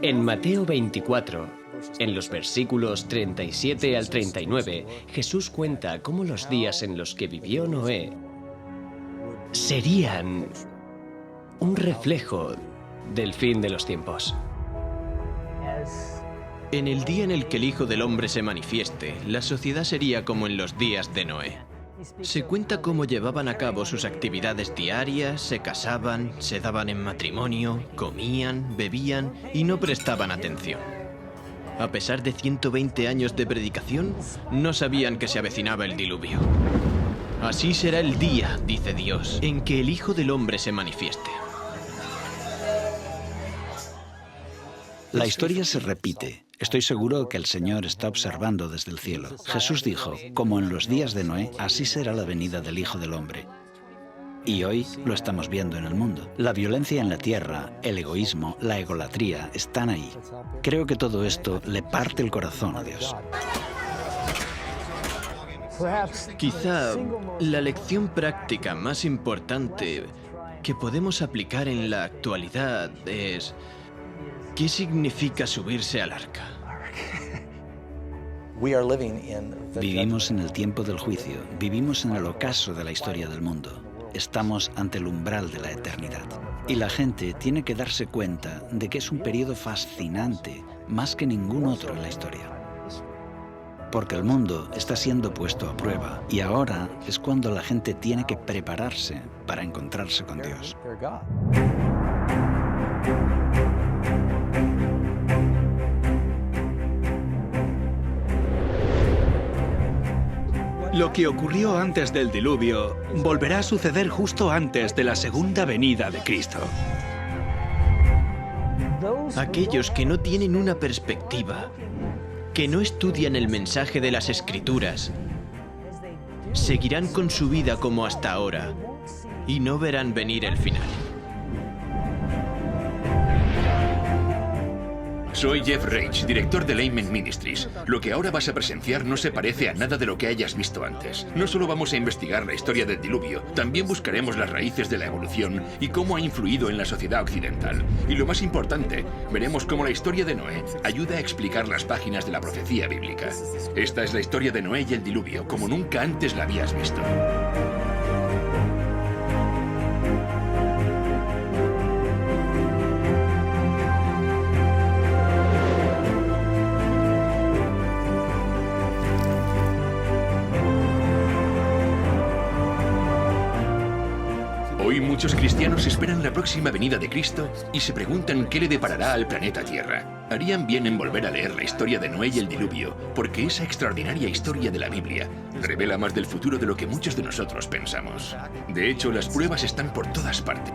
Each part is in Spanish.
En Mateo 24, en los versículos 37 al 39, Jesús cuenta cómo los días en los que vivió Noé serían un reflejo del fin de los tiempos. En el día en el que el Hijo del Hombre se manifieste, la sociedad sería como en los días de Noé. Se cuenta cómo llevaban a cabo sus actividades diarias, se casaban, se daban en matrimonio, comían, bebían y no prestaban atención. A pesar de 120 años de predicación, no sabían que se avecinaba el diluvio. Así será el día, dice Dios, en que el Hijo del Hombre se manifieste. La historia se repite. Estoy seguro que el Señor está observando desde el cielo. Jesús dijo, como en los días de Noé, así será la venida del Hijo del Hombre. Y hoy lo estamos viendo en el mundo. La violencia en la tierra, el egoísmo, la egolatría están ahí. Creo que todo esto le parte el corazón a Dios. Quizá la lección práctica más importante que podemos aplicar en la actualidad es: ¿qué significa subirse al arca? Vivimos en el tiempo del juicio, vivimos en el ocaso de la historia del mundo. Estamos ante el umbral de la eternidad. Y la gente tiene que darse cuenta de que es un periodo fascinante, más que ningún otro en la historia. Porque el mundo está siendo puesto a prueba y ahora es cuando la gente tiene que prepararse para encontrarse con Dios. Lo que ocurrió antes del diluvio volverá a suceder justo antes de la segunda venida de Cristo. Aquellos que no tienen una perspectiva, que no estudian el mensaje de las Escrituras, seguirán con su vida como hasta ahora y no verán venir el final. Soy Jeff Reich, director de Layman Ministries. Lo que ahora vas a presenciar no se parece a nada de lo que hayas visto antes. No solo vamos a investigar la historia del diluvio, también buscaremos las raíces de la evolución y cómo ha influido en la sociedad occidental. Y lo más importante, veremos cómo la historia de Noé ayuda a explicar las páginas de la profecía bíblica. Esta es la historia de Noé y el diluvio, como nunca antes la habías visto. Hoy muchos cristianos esperan la próxima venida de Cristo y se preguntan qué le deparará al planeta Tierra. Harían bien en volver a leer la historia de Noé y el diluvio, porque esa extraordinaria historia de la Biblia revela más del futuro de lo que muchos de nosotros pensamos. De hecho, las pruebas están por todas partes.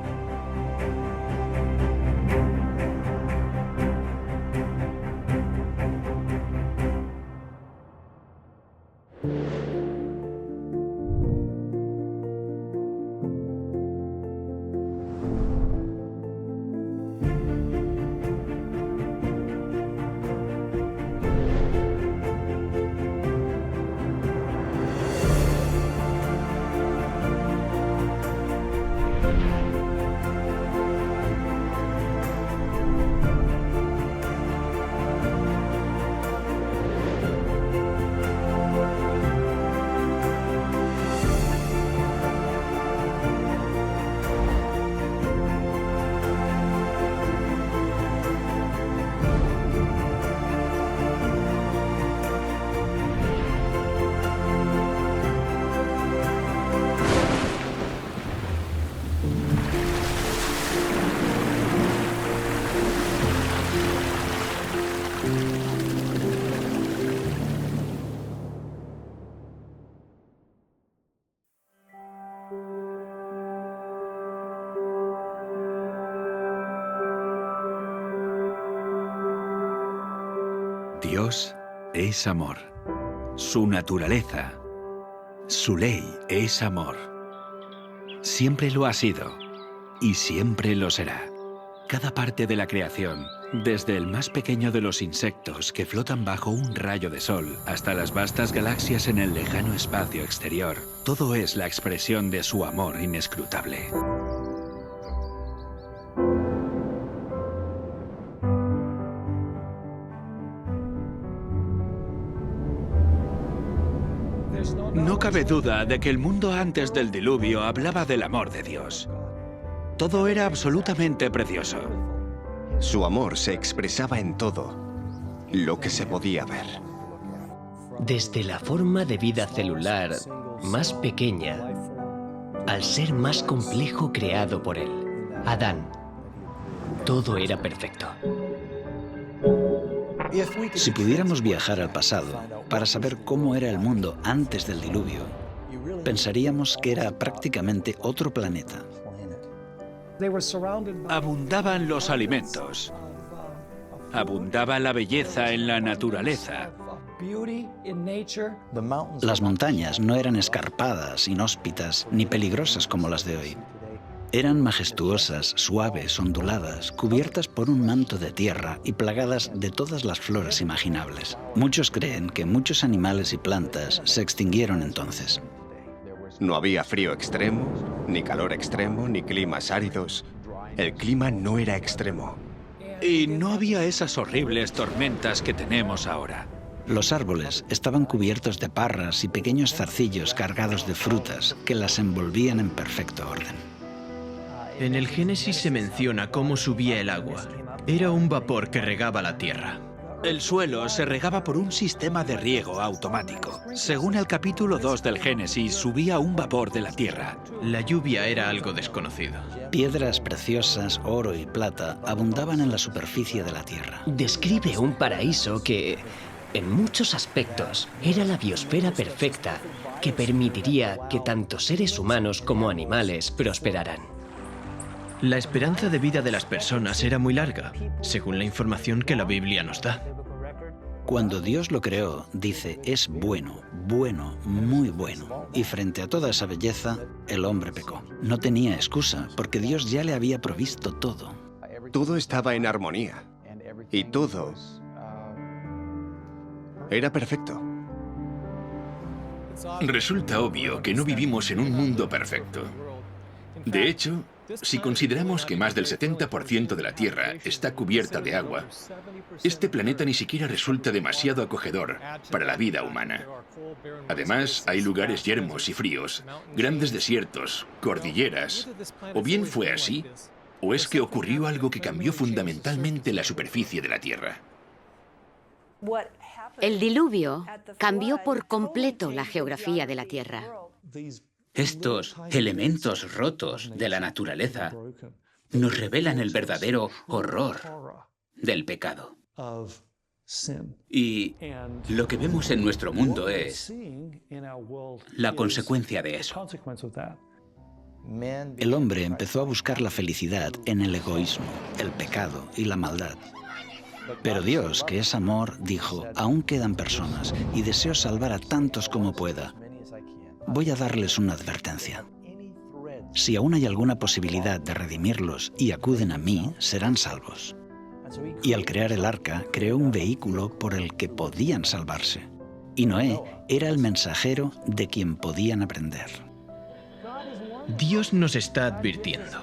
Dios es amor. Su naturaleza, su ley es amor. Siempre lo ha sido y siempre lo será. Cada parte de la creación, desde el más pequeño de los insectos que flotan bajo un rayo de sol hasta las vastas galaxias en el lejano espacio exterior, todo es la expresión de su amor inescrutable. No cabe duda de que el mundo antes del diluvio hablaba del amor de Dios. Todo era absolutamente precioso. Su amor se expresaba en todo lo que se podía ver. Desde la forma de vida celular más pequeña al ser más complejo creado por él, Adán, todo era perfecto. Si pudiéramos viajar al pasado para saber cómo era el mundo antes del diluvio, pensaríamos que era prácticamente otro planeta. Abundaban los alimentos. Abundaba la belleza en la naturaleza. Las montañas no eran escarpadas, inhóspitas ni peligrosas como las de hoy. Eran majestuosas, suaves, onduladas, cubiertas por un manto de tierra y plagadas de todas las flores imaginables. Muchos creen que muchos animales y plantas se extinguieron entonces. No había frío extremo, ni calor extremo, ni climas áridos. El clima no era extremo. Y no había esas horribles tormentas que tenemos ahora. Los árboles estaban cubiertos de parras y pequeños zarcillos cargados de frutas que las envolvían en perfecto orden. En el Génesis se menciona cómo subía el agua. Era un vapor que regaba la tierra. El suelo se regaba por un sistema de riego automático. Según el capítulo 2 del Génesis, subía un vapor de la tierra. La lluvia era algo desconocido. Piedras preciosas, oro y plata abundaban en la superficie de la tierra. Describe un paraíso que, en muchos aspectos, era la biosfera perfecta que permitiría que tanto seres humanos como animales prosperaran. La esperanza de vida de las personas era muy larga, según la información que la Biblia nos da. Cuando Dios lo creó, dice, es bueno, bueno, muy bueno. Y frente a toda esa belleza, el hombre pecó. No tenía excusa, porque Dios ya le había provisto todo. Todo estaba en armonía. Y todo era perfecto. Resulta obvio que no vivimos en un mundo perfecto. De hecho, si consideramos que más del 70% de la Tierra está cubierta de agua, este planeta ni siquiera resulta demasiado acogedor para la vida humana. Además, hay lugares yermos y fríos, grandes desiertos, cordilleras. O bien fue así, o es que ocurrió algo que cambió fundamentalmente la superficie de la Tierra. El diluvio cambió por completo la geografía de la Tierra. Estos elementos rotos de la naturaleza nos revelan el verdadero horror del pecado. Y lo que vemos en nuestro mundo es la consecuencia de eso. El hombre empezó a buscar la felicidad en el egoísmo, el pecado y la maldad. Pero Dios, que es amor, dijo, aún quedan personas y deseo salvar a tantos como pueda. Voy a darles una advertencia. Si aún hay alguna posibilidad de redimirlos y acuden a mí, serán salvos. Y al crear el arca, creó un vehículo por el que podían salvarse. Y Noé era el mensajero de quien podían aprender. Dios nos está advirtiendo.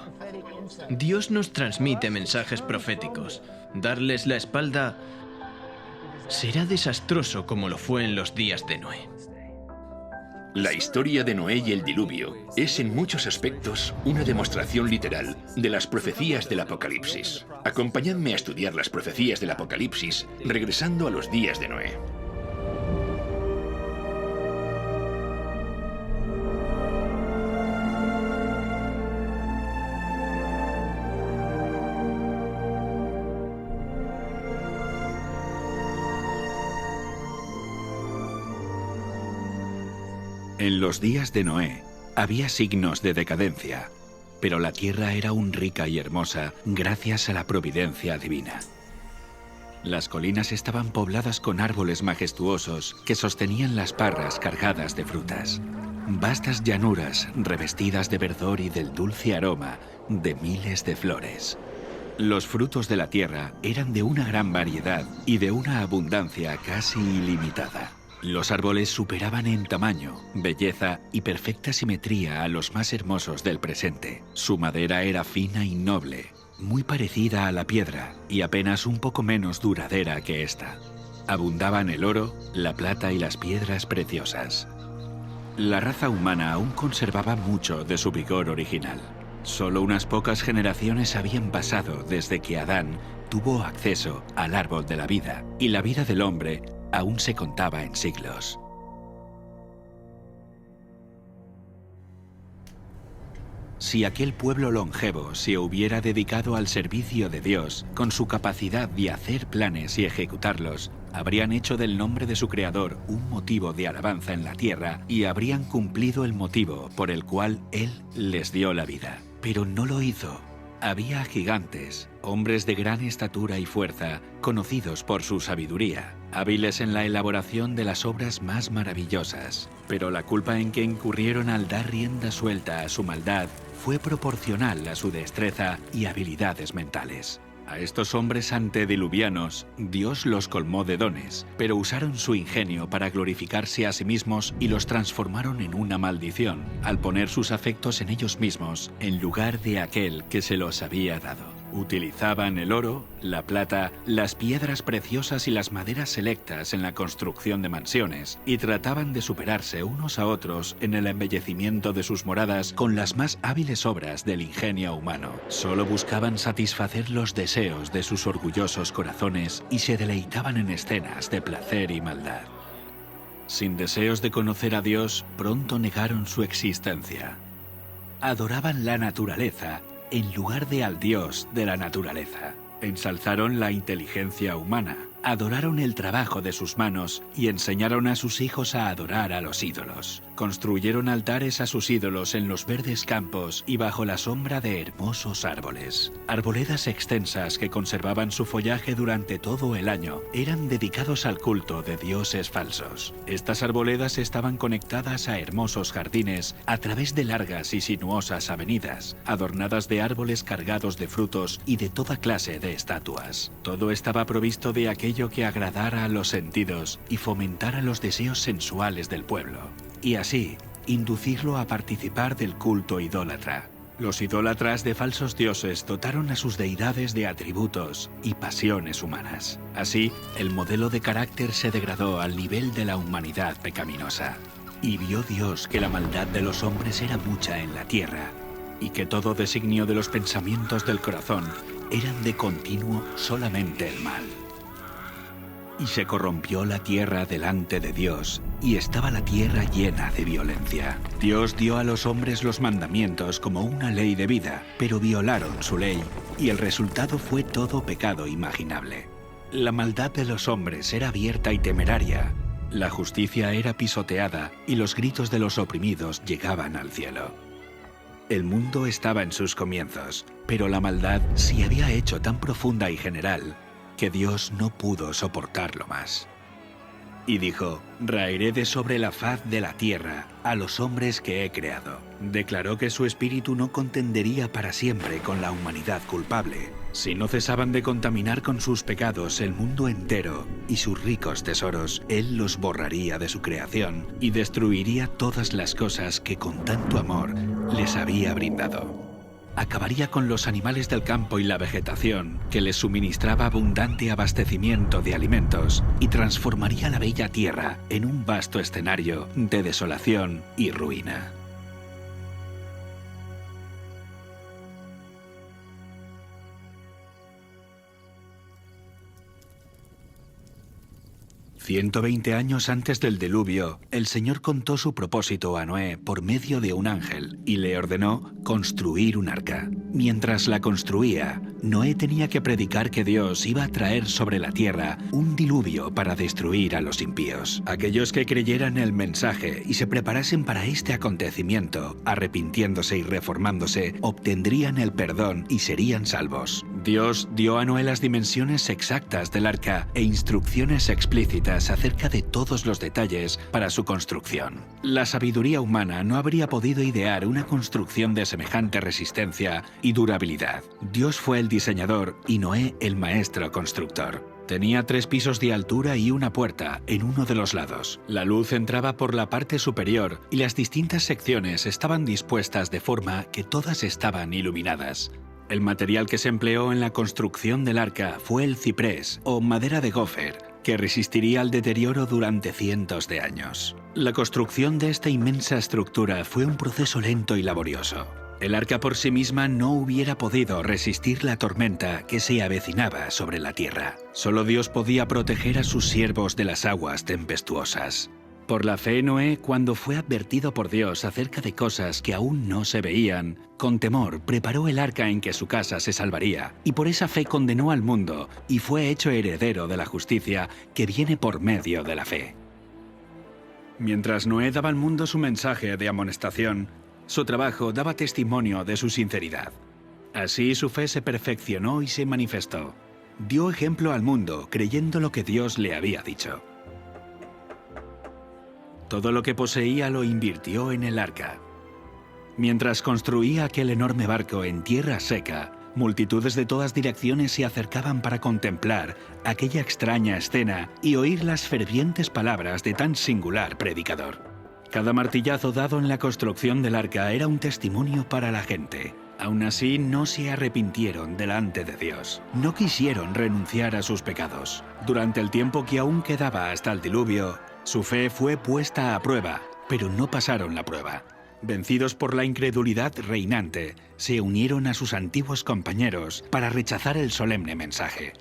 Dios nos transmite mensajes proféticos. Darles la espalda será desastroso como lo fue en los días de Noé. La historia de Noé y el diluvio es en muchos aspectos una demostración literal de las profecías del Apocalipsis. Acompañadme a estudiar las profecías del Apocalipsis regresando a los días de Noé. En los días de Noé había signos de decadencia, pero la tierra era aún rica y hermosa gracias a la providencia divina. Las colinas estaban pobladas con árboles majestuosos que sostenían las parras cargadas de frutas. Vastas llanuras revestidas de verdor y del dulce aroma de miles de flores. Los frutos de la tierra eran de una gran variedad y de una abundancia casi ilimitada. Los árboles superaban en tamaño, belleza y perfecta simetría a los más hermosos del presente. Su madera era fina y noble, muy parecida a la piedra y apenas un poco menos duradera que esta. Abundaban el oro, la plata y las piedras preciosas. la raza humana aún conservaba mucho de su vigor original. Solo unas pocas generaciones habían pasado desde que Adán tuvo acceso al árbol de la vida, y la vida del hombre aún se contaba en siglos. Si aquel pueblo longevo se hubiera dedicado al servicio de Dios, con su capacidad de hacer planes y ejecutarlos, habrían hecho del nombre de su creador un motivo de alabanza en la tierra y habrían cumplido el motivo por el cual Él les dio la vida. Pero no lo hizo. Había gigantes, hombres de gran estatura y fuerza, conocidos por su sabiduría, hábiles en la elaboración de las obras más maravillosas. Pero la culpa en que incurrieron al dar rienda suelta a su maldad fue proporcional a su destreza y habilidades mentales. A estos hombres antediluvianos, Dios los colmó de dones, pero usaron su ingenio para glorificarse a sí mismos y los transformaron en una maldición, al poner sus afectos en ellos mismos, en lugar de aquel que se los había dado. Utilizaban el oro, la plata, las piedras preciosas y las maderas selectas en la construcción de mansiones, y trataban de superarse unos a otros en el embellecimiento de sus moradas con las más hábiles obras del ingenio humano. Solo buscaban satisfacer los deseos de sus orgullosos corazones y se deleitaban en escenas de placer y maldad. Sin deseos de conocer a Dios, pronto negaron su existencia. Adoraban la naturaleza en lugar de al Dios de la naturaleza. Ensalzaron la inteligencia humana, adoraron el trabajo de sus manos y enseñaron a sus hijos a adorar a los ídolos. Construyeron altares a sus ídolos en los verdes campos y bajo la sombra de hermosos árboles. Arboledas extensas que conservaban su follaje durante todo el año eran dedicados al culto de dioses falsos. Estas arboledas estaban conectadas a hermosos jardines a través de largas y sinuosas avenidas, adornadas de árboles cargados de frutos y de toda clase de estatuas. Todo estaba provisto de aquello que agradara a los sentidos y fomentara los deseos sensuales del pueblo, y así inducirlo a participar del culto idólatra. Los idólatras de falsos dioses dotaron a sus deidades de atributos y pasiones humanas. Así, el modelo de carácter se degradó al nivel de la humanidad pecaminosa. Y vio Dios que la maldad de los hombres era mucha en la tierra, y que todo designio de los pensamientos del corazón eran de continuo solamente el mal. Y se corrompió la tierra delante de Dios, y estaba la tierra llena de violencia. Dios dio a los hombres los mandamientos como una ley de vida, pero violaron su ley, y el resultado fue todo pecado imaginable. La maldad de los hombres era abierta y temeraria, la justicia era pisoteada, y los gritos de los oprimidos llegaban al cielo. El mundo estaba en sus comienzos, pero la maldad se había hecho tan profunda y general que Dios no pudo soportarlo más. Y dijo: raeré de sobre la faz de la tierra a los hombres que he creado. Declaró que su espíritu no contendería para siempre con la humanidad culpable. Si no cesaban de contaminar con sus pecados el mundo entero y sus ricos tesoros, Él los borraría de su creación y destruiría todas las cosas que con tanto amor les había brindado. Acabaría con los animales del campo y la vegetación, que les suministraba abundante abastecimiento de alimentos, y transformaría la bella tierra en un vasto escenario de desolación y ruina. «120 años antes del diluvio, el Señor contó su propósito a Noé por medio de un ángel y le ordenó construir un arca. Mientras la construía, Noé tenía que predicar que Dios iba a traer sobre la tierra un diluvio para destruir a los impíos. Aquellos que creyeran el mensaje y se preparasen para este acontecimiento, arrepintiéndose y reformándose, obtendrían el perdón y serían salvos. Dios dio a Noé las dimensiones exactas del arca e instrucciones explícitas acerca de todos los detalles para su construcción. La sabiduría humana no habría podido idear una construcción de semejante resistencia y durabilidad. Dios fue el diseñador y Noé el maestro constructor. Tenía 3 pisos de altura y una puerta en uno de los lados. La luz entraba por la parte superior y las distintas secciones estaban dispuestas de forma que todas estaban iluminadas. El material que se empleó en la construcción del arca fue el ciprés o madera de gofer, que resistiría al deterioro durante cientos de años. La construcción de esta inmensa estructura fue un proceso lento y laborioso. El arca por sí misma no hubiera podido resistir la tormenta que se avecinaba sobre la tierra. Solo Dios podía proteger a sus siervos de las aguas tempestuosas. Por la fe, Noé, cuando fue advertido por Dios acerca de cosas que aún no se veían, con temor preparó el arca en que su casa se salvaría, y por esa fe condenó al mundo y fue hecho heredero de la justicia que viene por medio de la fe. Mientras Noé daba al mundo su mensaje de amonestación, su trabajo daba testimonio de su sinceridad. Así su fe se perfeccionó y se manifestó. Dio ejemplo al mundo creyendo lo que Dios le había dicho. Todo lo que poseía lo invirtió en el arca. Mientras construía aquel enorme barco en tierra seca, multitudes de todas direcciones se acercaban para contemplar aquella extraña escena y oír las fervientes palabras de tan singular predicador. Cada martillazo dado en la construcción del arca era un testimonio para la gente. Aún así, no se arrepintieron delante de Dios. No quisieron renunciar a sus pecados. Durante el tiempo que aún quedaba hasta el diluvio, su fe fue puesta a prueba, pero no pasaron la prueba. Vencidos por la incredulidad reinante, se unieron a sus antiguos compañeros para rechazar el solemne mensaje.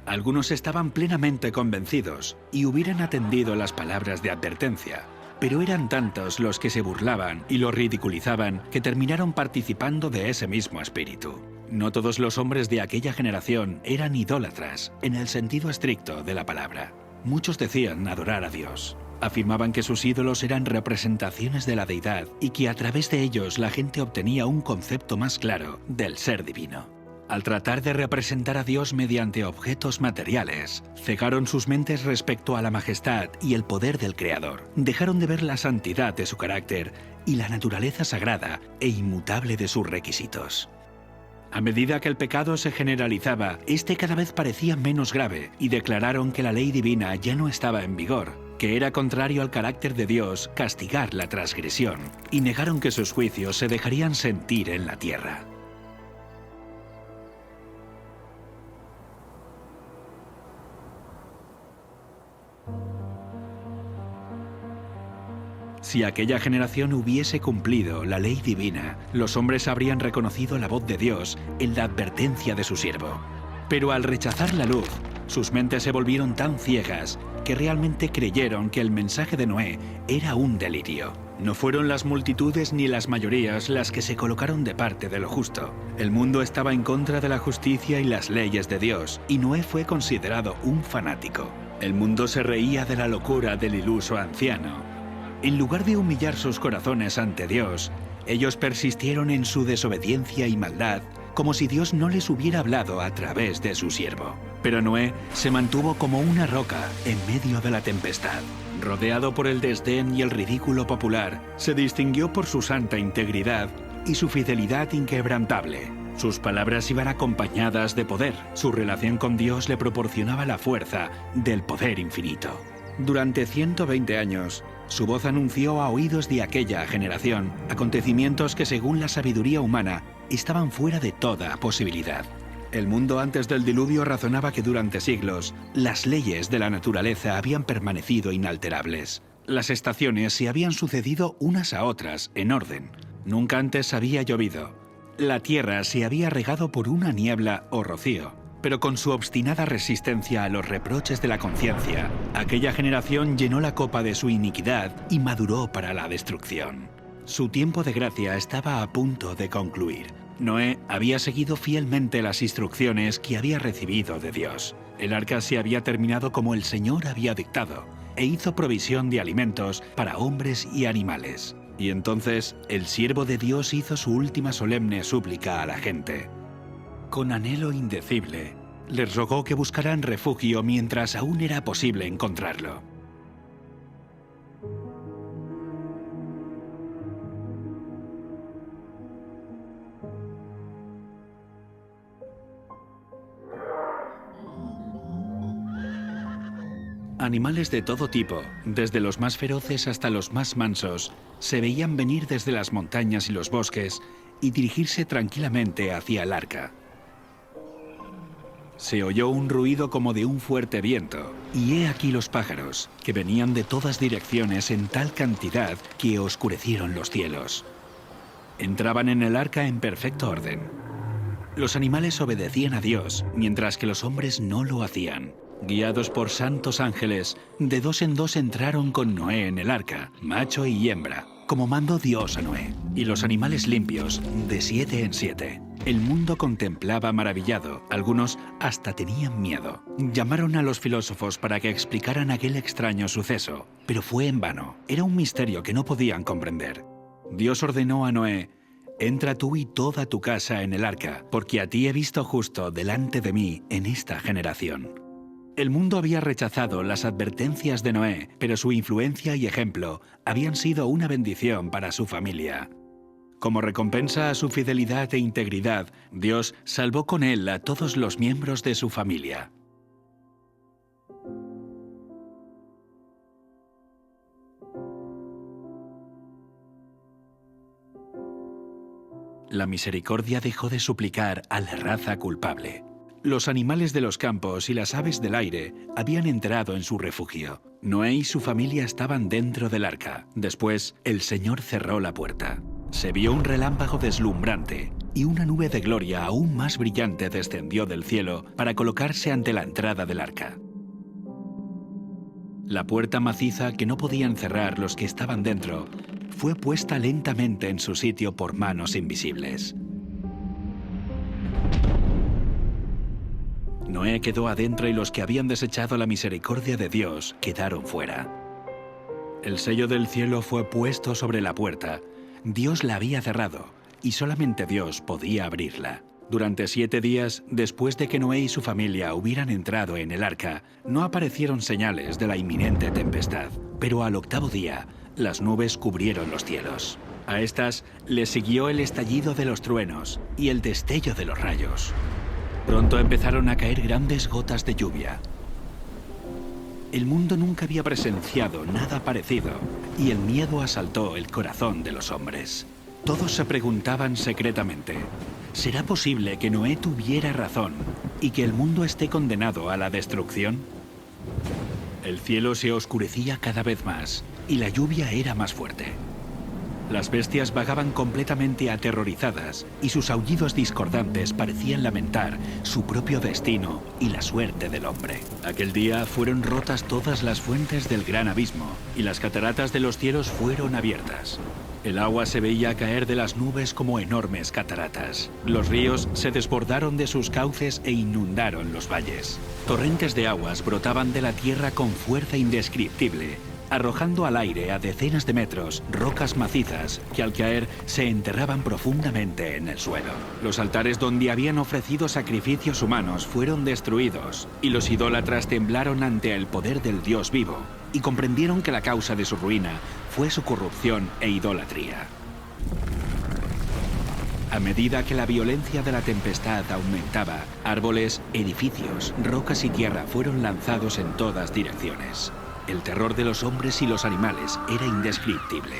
Algunos estaban plenamente convencidos y hubieran atendido las palabras de advertencia, pero eran tantos los que se burlaban y lo ridiculizaban que terminaron participando de ese mismo espíritu. No todos los hombres de aquella generación eran idólatras, en el sentido estricto de la palabra. Muchos decían adorar a Dios. Afirmaban que sus ídolos eran representaciones de la deidad y que a través de ellos la gente obtenía un concepto más claro del ser divino. Al tratar de representar a Dios mediante objetos materiales, cegaron sus mentes respecto a la majestad y el poder del Creador. Dejaron de ver la santidad de su carácter y la naturaleza sagrada e inmutable de sus requisitos. A medida que el pecado se generalizaba, este cada vez parecía menos grave y declararon que la ley divina ya no estaba en vigor, que era contrario al carácter de Dios castigar la transgresión, y negaron que sus juicios se dejarían sentir en la tierra. Si aquella generación hubiese cumplido la ley divina, los hombres habrían reconocido la voz de Dios en la advertencia de su siervo. Pero al rechazar la luz, sus mentes se volvieron tan ciegas que realmente creyeron que el mensaje de Noé era un delirio. No fueron las multitudes ni las mayorías las que se colocaron de parte de lo justo. El mundo estaba en contra de la justicia y las leyes de Dios, y Noé fue considerado un fanático. El mundo se reía de la locura del iluso anciano. En lugar de humillar sus corazones ante Dios, ellos persistieron en su desobediencia y maldad, como si Dios no les hubiera hablado a través de su siervo. Pero Noé se mantuvo como una roca en medio de la tempestad. Rodeado por el desdén y el ridículo popular, se distinguió por su santa integridad y su fidelidad inquebrantable. Sus palabras iban acompañadas de poder. Su relación con Dios le proporcionaba la fuerza del poder infinito. Durante 120 años, su voz anunció a oídos de aquella generación acontecimientos que, según la sabiduría humana, estaban fuera de toda posibilidad. El mundo antes del diluvio razonaba que durante siglos las leyes de la naturaleza habían permanecido inalterables. Las estaciones se habían sucedido unas a otras en orden. Nunca antes había llovido. La tierra se había regado por una niebla o rocío. Pero con su obstinada resistencia a los reproches de la conciencia, aquella generación llenó la copa de su iniquidad y maduró para la destrucción. Su tiempo de gracia estaba a punto de concluir. Noé había seguido fielmente las instrucciones que había recibido de Dios. El arca se había terminado como el Señor había dictado, e hizo provisión de alimentos para hombres y animales. Y entonces el siervo de Dios hizo su última solemne súplica a la gente. Con anhelo indecible, les rogó que buscaran refugio mientras aún era posible encontrarlo. Animales de todo tipo, desde los más feroces hasta los más mansos, se veían venir desde las montañas y los bosques y dirigirse tranquilamente hacia el arca. Se oyó un ruido como de un fuerte viento, y he aquí los pájaros, que venían de todas direcciones en tal cantidad que oscurecieron los cielos. Entraban en el arca en perfecto orden. Los animales obedecían a Dios, mientras que los hombres no lo hacían. Guiados por santos ángeles, de dos en dos entraron con Noé en el arca, macho y hembra, como mandó Dios a Noé, y los animales limpios, de 7 en 7. El mundo contemplaba maravillado, algunos hasta tenían miedo. Llamaron a los filósofos para que explicaran aquel extraño suceso, pero fue en vano. Era un misterio que no podían comprender. Dios ordenó a Noé: entra tú y toda tu casa en el arca, porque a ti he visto justo delante de mí en esta generación. El mundo había rechazado las advertencias de Noé, pero su influencia y ejemplo habían sido una bendición para su familia. Como recompensa a su fidelidad e integridad, Dios salvó con él a todos los miembros de su familia. La misericordia dejó de suplicar a la raza culpable. Los animales de los campos y las aves del aire habían entrado en su refugio. Noé y su familia estaban dentro del arca. Después, el Señor cerró la puerta. Se vio un relámpago deslumbrante y una nube de gloria aún más brillante descendió del cielo para colocarse ante la entrada del arca. La puerta maciza que no podían cerrar los que estaban dentro fue puesta lentamente en su sitio por manos invisibles. Noé quedó adentro y los que habían desechado la misericordia de Dios quedaron fuera. El sello del cielo fue puesto sobre la puerta. Dios la había cerrado y solamente Dios podía abrirla. Durante 7 días, después de que Noé y su familia hubieran entrado en el arca, no aparecieron señales de la inminente tempestad. Pero al 8º día, las nubes cubrieron los cielos. A estas le siguió el estallido de los truenos y el destello de los rayos. Pronto empezaron a caer grandes gotas de lluvia. El mundo nunca había presenciado nada parecido y el miedo asaltó el corazón de los hombres. Todos se preguntaban secretamente: ¿será posible que Noé tuviera razón y que el mundo esté condenado a la destrucción? El cielo se oscurecía cada vez más y la lluvia era más fuerte. Las bestias vagaban completamente aterrorizadas y sus aullidos discordantes parecían lamentar su propio destino y la suerte del hombre. Aquel día fueron rotas todas las fuentes del gran abismo y las cataratas de los cielos fueron abiertas. El agua se veía caer de las nubes como enormes cataratas. Los ríos se desbordaron de sus cauces e inundaron los valles. Torrentes de aguas brotaban de la tierra con fuerza indescriptible, arrojando al aire a decenas de metros rocas macizas que al caer se enterraban profundamente en el suelo. Los altares donde habían ofrecido sacrificios humanos fueron destruidos y los idólatras temblaron ante el poder del Dios vivo y comprendieron que la causa de su ruina fue su corrupción e idolatría. A medida que la violencia de la tempestad aumentaba, árboles, edificios, rocas y tierra fueron lanzados en todas direcciones. El terror de los hombres y los animales era indescriptible.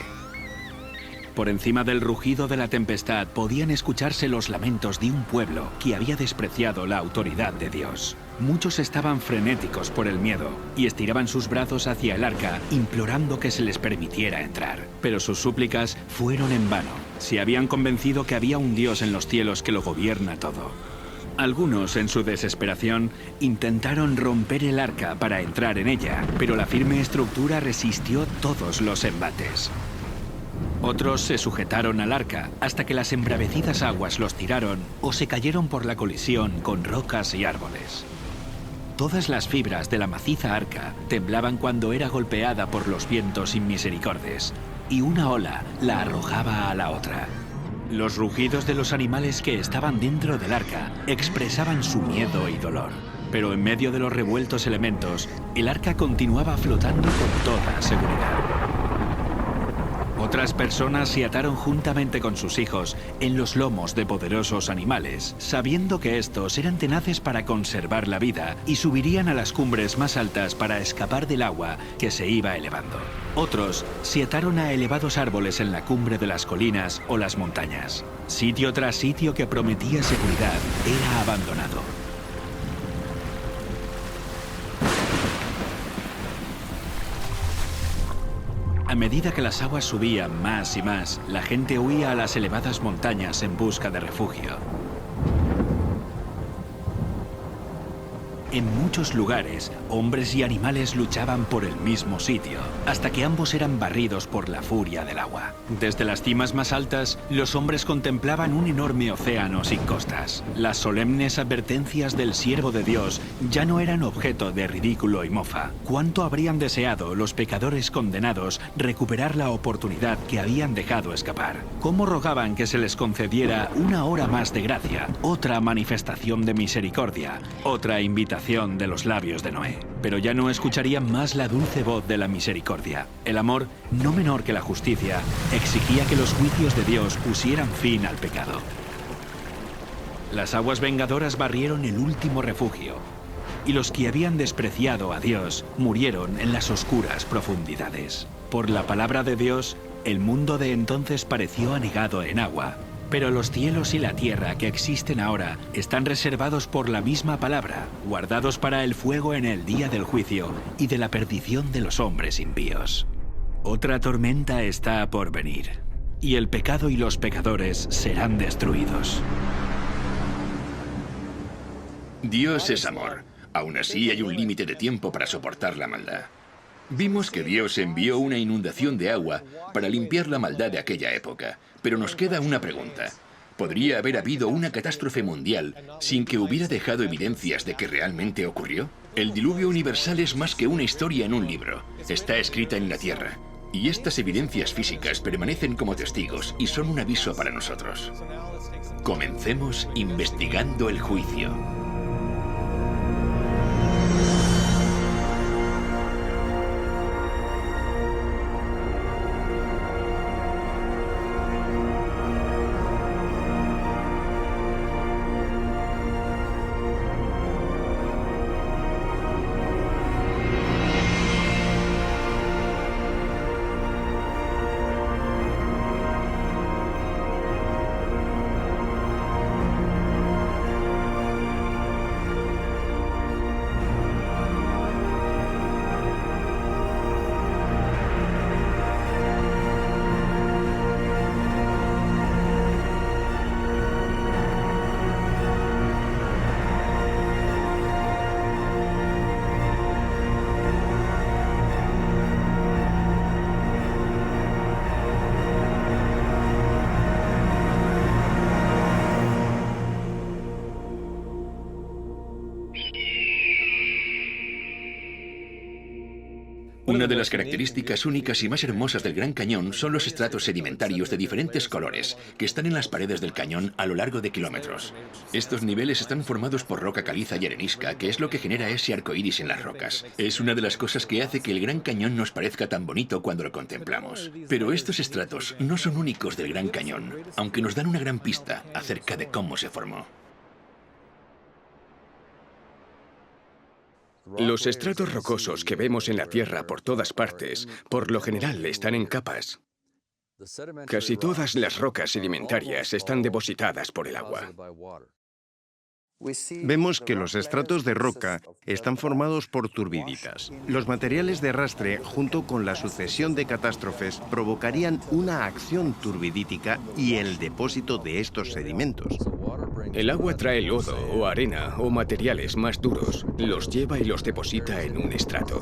Por encima del rugido de la tempestad podían escucharse los lamentos de un pueblo que había despreciado la autoridad de Dios. Muchos estaban frenéticos por el miedo y estiraban sus brazos hacia el arca implorando que se les permitiera entrar. Pero sus súplicas fueron en vano. Se habían convencido que había un Dios en los cielos que lo gobierna todo. Algunos, en su desesperación, intentaron romper el arca para entrar en ella, pero la firme estructura resistió todos los embates. Otros se sujetaron al arca hasta que las embravecidas aguas los tiraron o se cayeron por la colisión con rocas y árboles. Todas las fibras de la maciza arca temblaban cuando era golpeada por los vientos inmisericordes, y una ola la arrojaba a la otra. Los rugidos de los animales que estaban dentro del arca expresaban su miedo y dolor. Pero en medio de los revueltos elementos, el arca continuaba flotando con toda seguridad. Otras personas se ataron juntamente con sus hijos en los lomos de poderosos animales, sabiendo que estos eran tenaces para conservar la vida y subirían a las cumbres más altas para escapar del agua que se iba elevando. Otros se ataron a elevados árboles en la cumbre de las colinas o las montañas. Sitio tras sitio que prometía seguridad era abandonado. A medida que las aguas subían más y más, la gente huía a las elevadas montañas en busca de refugio. En muchos lugares, hombres y animales luchaban por el mismo sitio, hasta que ambos eran barridos por la furia del agua. Desde las cimas más altas, los hombres contemplaban un enorme océano sin costas. Las solemnes advertencias del siervo de Dios ya no eran objeto de ridículo y mofa. ¿Cuánto habrían deseado los pecadores condenados recuperar la oportunidad que habían dejado escapar? ¿Cómo rogaban que se les concediera una hora más de gracia, otra manifestación de misericordia, otra invitación de los labios de Noé? Pero ya no escucharían más la dulce voz de la misericordia. El amor, no menor que la justicia, exigía que los juicios de Dios pusieran fin al pecado. Las aguas vengadoras barrieron el último refugio, y los que habían despreciado a Dios murieron en las oscuras profundidades. Por la palabra de Dios, el mundo de entonces pareció anegado en agua. Pero los cielos y la tierra que existen ahora están reservados por la misma palabra, guardados para el fuego en el día del juicio y de la perdición de los hombres impíos. Otra tormenta está por venir, y el pecado y los pecadores serán destruidos. Dios es amor. Aún así hay un límite de tiempo para soportar la maldad. Vimos que Dios envió una inundación de agua para limpiar la maldad de aquella época. Pero nos queda una pregunta. ¿Podría haber habido una catástrofe mundial sin que hubiera dejado evidencias de que realmente ocurrió? El diluvio universal es más que una historia en un libro. Está escrita en la tierra. Y estas evidencias físicas permanecen como testigos y son un aviso para nosotros. Comencemos investigando el juicio. Una de las características únicas y más hermosas del Gran Cañón son los estratos sedimentarios de diferentes colores que están en las paredes del cañón a lo largo de kilómetros. Estos niveles están formados por roca caliza y arenisca, que es lo que genera ese arco iris en las rocas. Es una de las cosas que hace que el Gran Cañón nos parezca tan bonito cuando lo contemplamos. Pero estos estratos no son únicos del Gran Cañón, aunque nos dan una gran pista acerca de cómo se formó. Los estratos rocosos que vemos en la Tierra por todas partes, por lo general están en capas. Casi todas las rocas sedimentarias están depositadas por el agua. Vemos que los estratos de roca están formados por turbiditas. Los materiales de arrastre, junto con la sucesión de catástrofes, provocarían una acción turbidítica y el depósito de estos sedimentos. El agua trae lodo o arena o materiales más duros, los lleva y los deposita en un estrato.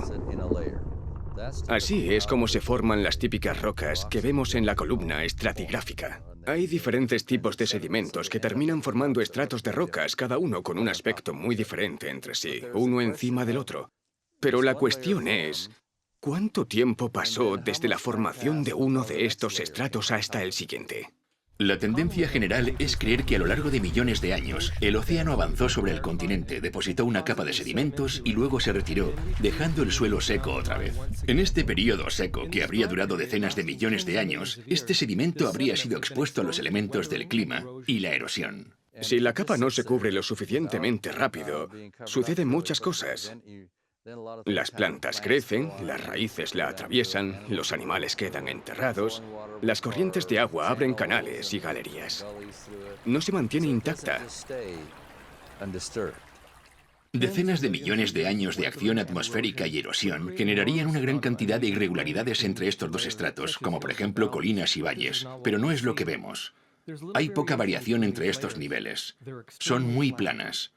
Así es como se forman las típicas rocas que vemos en la columna estratigráfica. Hay diferentes tipos de sedimentos que terminan formando estratos de rocas, cada uno con un aspecto muy diferente entre sí, uno encima del otro. Pero la cuestión es, ¿cuánto tiempo pasó desde la formación de uno de estos estratos hasta el siguiente? La tendencia general es creer que a lo largo de millones de años, el océano avanzó sobre el continente, depositó una capa de sedimentos y luego se retiró, dejando el suelo seco otra vez. En este periodo seco, que habría durado decenas de millones de años, este sedimento habría sido expuesto a los elementos del clima y la erosión. Si la capa no se cubre lo suficientemente rápido, suceden muchas cosas. Las plantas crecen, las raíces la atraviesan, los animales quedan enterrados, las corrientes de agua abren canales y galerías. No se mantiene intacta. Decenas de millones de años de acción atmosférica y erosión generarían una gran cantidad de irregularidades entre estos dos estratos, como por ejemplo colinas y valles, pero no es lo que vemos. Hay poca variación entre estos niveles. Son muy planas.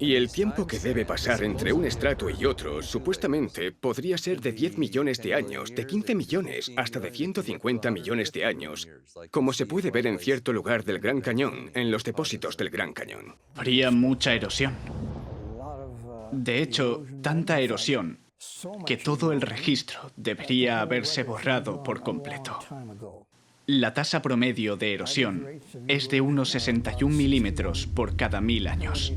Y el tiempo que debe pasar entre un estrato y otro, supuestamente, podría ser de 10 millones de años, de 15 millones, hasta de 150 millones de años, como se puede ver en cierto lugar del Gran Cañón, en los depósitos del Gran Cañón. Habría mucha erosión. De hecho, tanta erosión que todo el registro debería haberse borrado por completo. La tasa promedio de erosión es de unos 61 milímetros por cada 1000 años.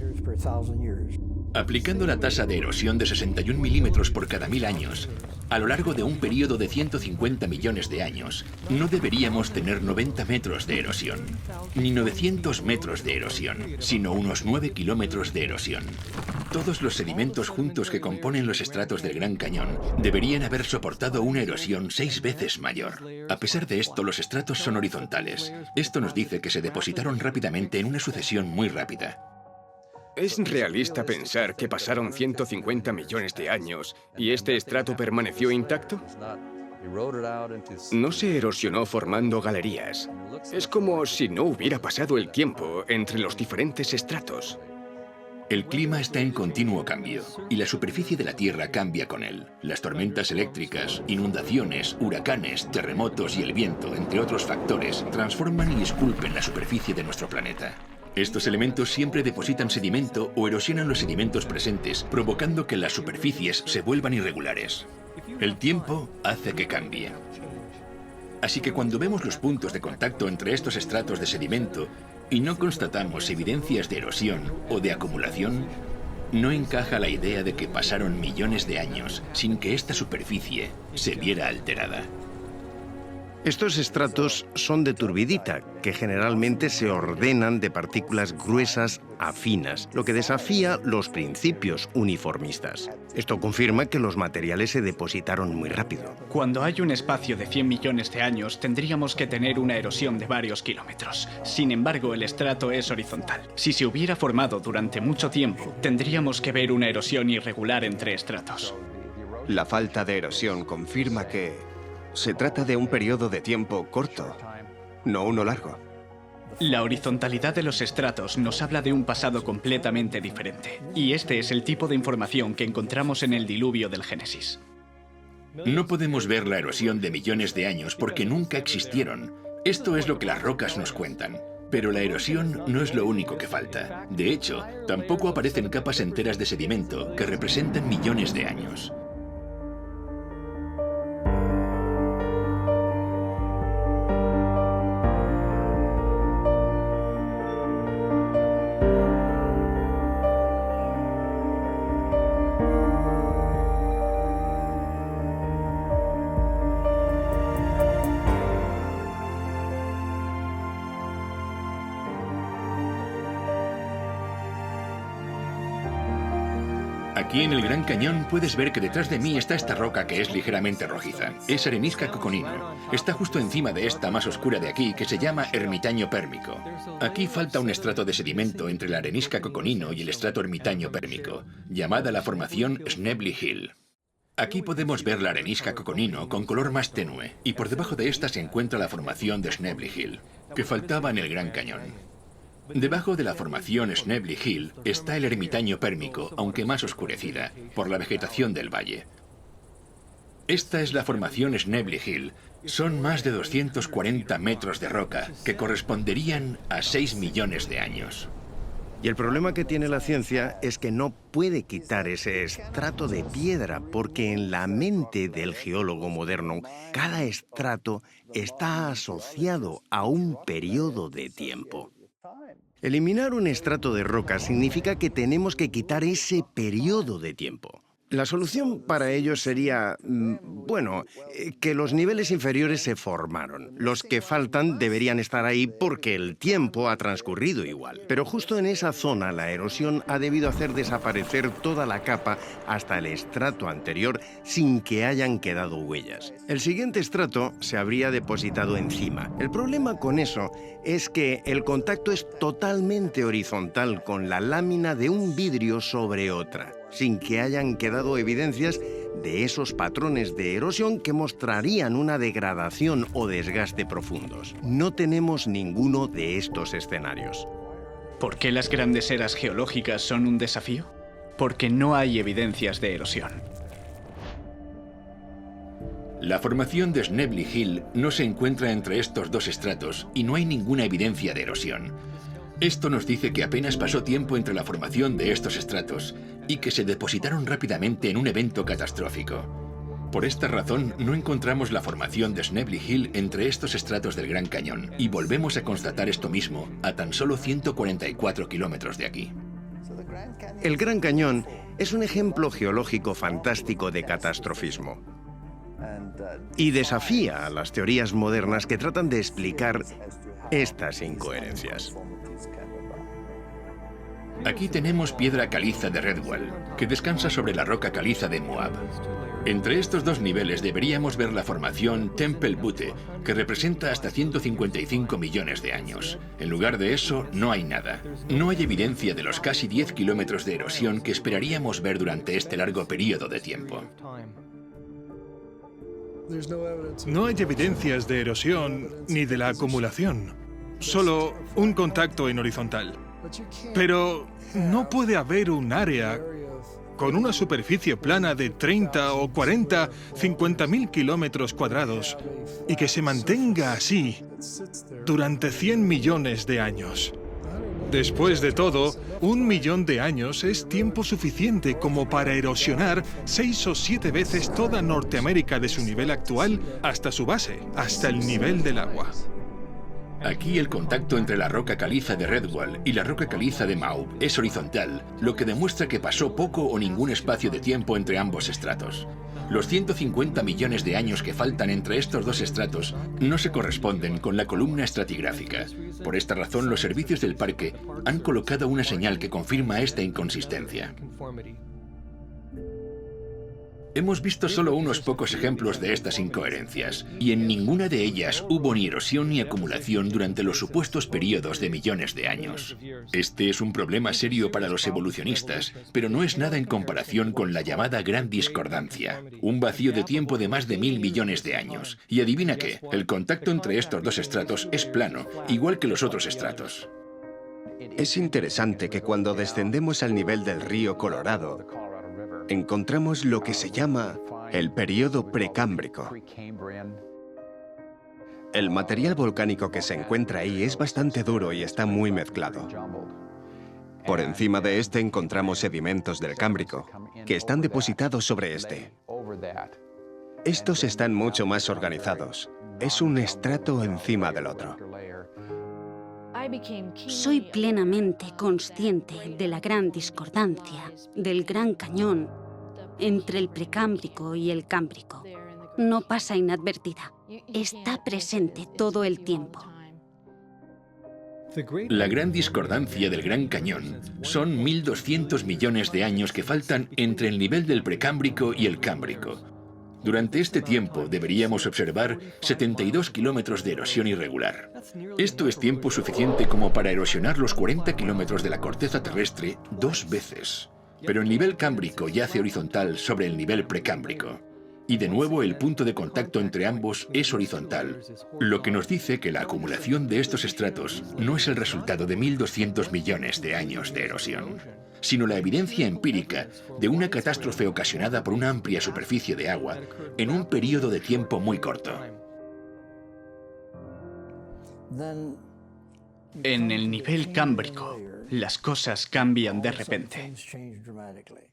Aplicando la tasa de erosión de 61 milímetros por cada 1000 años, a lo largo de un periodo de 150 millones de años, no deberíamos tener 90 metros de erosión, ni 900 metros de erosión, sino unos 9 kilómetros de erosión. Todos los sedimentos juntos que componen los estratos del Gran Cañón deberían haber soportado una erosión 6 veces mayor. A pesar de esto, los estratos son horizontales. Esto nos dice que se depositaron rápidamente en una sucesión muy rápida. ¿Es realista pensar que pasaron 150 millones de años y este estrato permaneció intacto? No se erosionó formando galerías. Es como si no hubiera pasado el tiempo entre los diferentes estratos. El clima está en continuo cambio y la superficie de la Tierra cambia con él. Las tormentas eléctricas, inundaciones, huracanes, terremotos y el viento, entre otros factores, transforman y esculpen la superficie de nuestro planeta. Estos elementos siempre depositan sedimento o erosionan los sedimentos presentes, provocando que las superficies se vuelvan irregulares. El tiempo hace que cambie. Así que cuando vemos los puntos de contacto entre estos estratos de sedimento y no constatamos evidencias de erosión o de acumulación, no encaja la idea de que pasaron millones de años sin que esta superficie se viera alterada. Estos estratos son de turbidita, que generalmente se ordenan de partículas gruesas a finas, lo que desafía los principios uniformistas. Esto confirma que los materiales se depositaron muy rápido. Cuando hay un espacio de 100 millones de años, tendríamos que tener una erosión de varios kilómetros. Sin embargo, el estrato es horizontal. Si se hubiera formado durante mucho tiempo, tendríamos que ver una erosión irregular entre estratos. La falta de erosión confirma que se trata de un periodo de tiempo corto, no uno largo. La horizontalidad de los estratos nos habla de un pasado completamente diferente. Y este es el tipo de información que encontramos en el diluvio del Génesis. No podemos ver la erosión de millones de años porque nunca existieron. Esto es lo que las rocas nos cuentan. Pero la erosión no es lo único que falta. De hecho, tampoco aparecen capas enteras de sedimento que representan millones de años. Aquí en el Gran Cañón puedes ver que detrás de mí está esta roca que es ligeramente rojiza. Es arenisca coconino. Está justo encima de esta más oscura de aquí que se llama ermitaño pérmico. Aquí falta un estrato de sedimento entre la arenisca coconino y el estrato ermitaño pérmico, llamada la formación Schnebly Hill. Aquí podemos ver la arenisca coconino con color más tenue y por debajo de esta se encuentra la formación de Schnebly Hill, que faltaba en el Gran Cañón. Debajo de la formación Schnebly Hill está el ermitaño pérmico, aunque más oscurecida, por la vegetación del valle. Esta es la formación Schnebly Hill. Son más de 240 metros de roca, que corresponderían a 6 millones de años. Y el problema que tiene la ciencia es que no puede quitar ese estrato de piedra, porque en la mente del geólogo moderno, cada estrato está asociado a un periodo de tiempo. Eliminar un estrato de roca significa que tenemos que quitar ese periodo de tiempo. La solución para ello sería, que los niveles inferiores se formaron. Los que faltan deberían estar ahí porque el tiempo ha transcurrido igual. Pero justo en esa zona la erosión ha debido hacer desaparecer toda la capa hasta el estrato anterior sin que hayan quedado huellas. El siguiente estrato se habría depositado encima. El problema con eso es que el contacto es totalmente horizontal con la lámina de un vidrio sobre otra, sin que hayan quedado evidencias de esos patrones de erosión que mostrarían una degradación o desgaste profundos. No tenemos ninguno de estos escenarios. ¿Por qué las grandes eras geológicas son un desafío? Porque no hay evidencias de erosión. La formación de Snebly Hill no se encuentra entre estos dos estratos y no hay ninguna evidencia de erosión. Esto nos dice que apenas pasó tiempo entre la formación de estos estratos y que se depositaron rápidamente en un evento catastrófico. Por esta razón, no encontramos la formación de Snebly Hill entre estos estratos del Gran Cañón y volvemos a constatar esto mismo a tan solo 144 kilómetros de aquí. El Gran Cañón es un ejemplo geológico fantástico de catastrofismo y desafía a las teorías modernas que tratan de explicar estas incoherencias. Aquí tenemos piedra caliza de Redwall, que descansa sobre la roca caliza de Moab. Entre estos dos niveles deberíamos ver la formación Temple Butte, que representa hasta 155 millones de años. En lugar de eso, no hay nada. No hay evidencia de los casi 10 kilómetros de erosión que esperaríamos ver durante este largo periodo de tiempo. No hay evidencias de erosión ni de la acumulación, solo un contacto en horizontal. Pero no puede haber un área con una superficie plana de 30 o 40, 50.000 kilómetros cuadrados y que se mantenga así durante 100 millones de años. Después de todo, 1 millón de años es tiempo suficiente como para erosionar 6 o 7 veces toda Norteamérica de su nivel actual hasta su base, hasta el nivel del agua. Aquí el contacto entre la roca caliza de Redwall y la roca caliza de Moab es horizontal, lo que demuestra que pasó poco o ningún espacio de tiempo entre ambos estratos. Los 150 millones de años que faltan entre estos dos estratos no se corresponden con la columna estratigráfica. Por esta razón, los servicios del parque han colocado una señal que confirma esta inconsistencia. Hemos visto solo unos pocos ejemplos de estas incoherencias, y en ninguna de ellas hubo ni erosión ni acumulación durante los supuestos periodos de millones de años. Este es un problema serio para los evolucionistas, pero no es nada en comparación con la llamada Gran Discordancia, un vacío de tiempo de más de 1000 millones de años. Y adivina qué, el contacto entre estos dos estratos es plano, igual que los otros estratos. Es interesante que cuando descendemos al nivel del río Colorado, encontramos lo que se llama el período precámbrico. El material volcánico que se encuentra ahí es bastante duro y está muy mezclado. Por encima de este encontramos sedimentos del Cámbrico, que están depositados sobre este. Estos están mucho más organizados. Es un estrato encima del otro. Soy plenamente consciente de la gran discordancia, del Gran Cañón, entre el Precámbrico y el Cámbrico. No pasa inadvertida. Está presente todo el tiempo. La gran discordancia del Gran Cañón son 1200 millones de años que faltan entre el nivel del Precámbrico y el Cámbrico. Durante este tiempo deberíamos observar 72 kilómetros de erosión irregular. Esto es tiempo suficiente como para erosionar los 40 kilómetros de la corteza terrestre 2 veces. Pero el nivel cámbrico yace horizontal sobre el nivel precámbrico. Y de nuevo el punto de contacto entre ambos es horizontal, lo que nos dice que la acumulación de estos estratos no es el resultado de 1200 millones de años de erosión, sino la evidencia empírica de una catástrofe ocasionada por una amplia superficie de agua en un periodo de tiempo muy corto. En el nivel cámbrico, las cosas cambian de repente.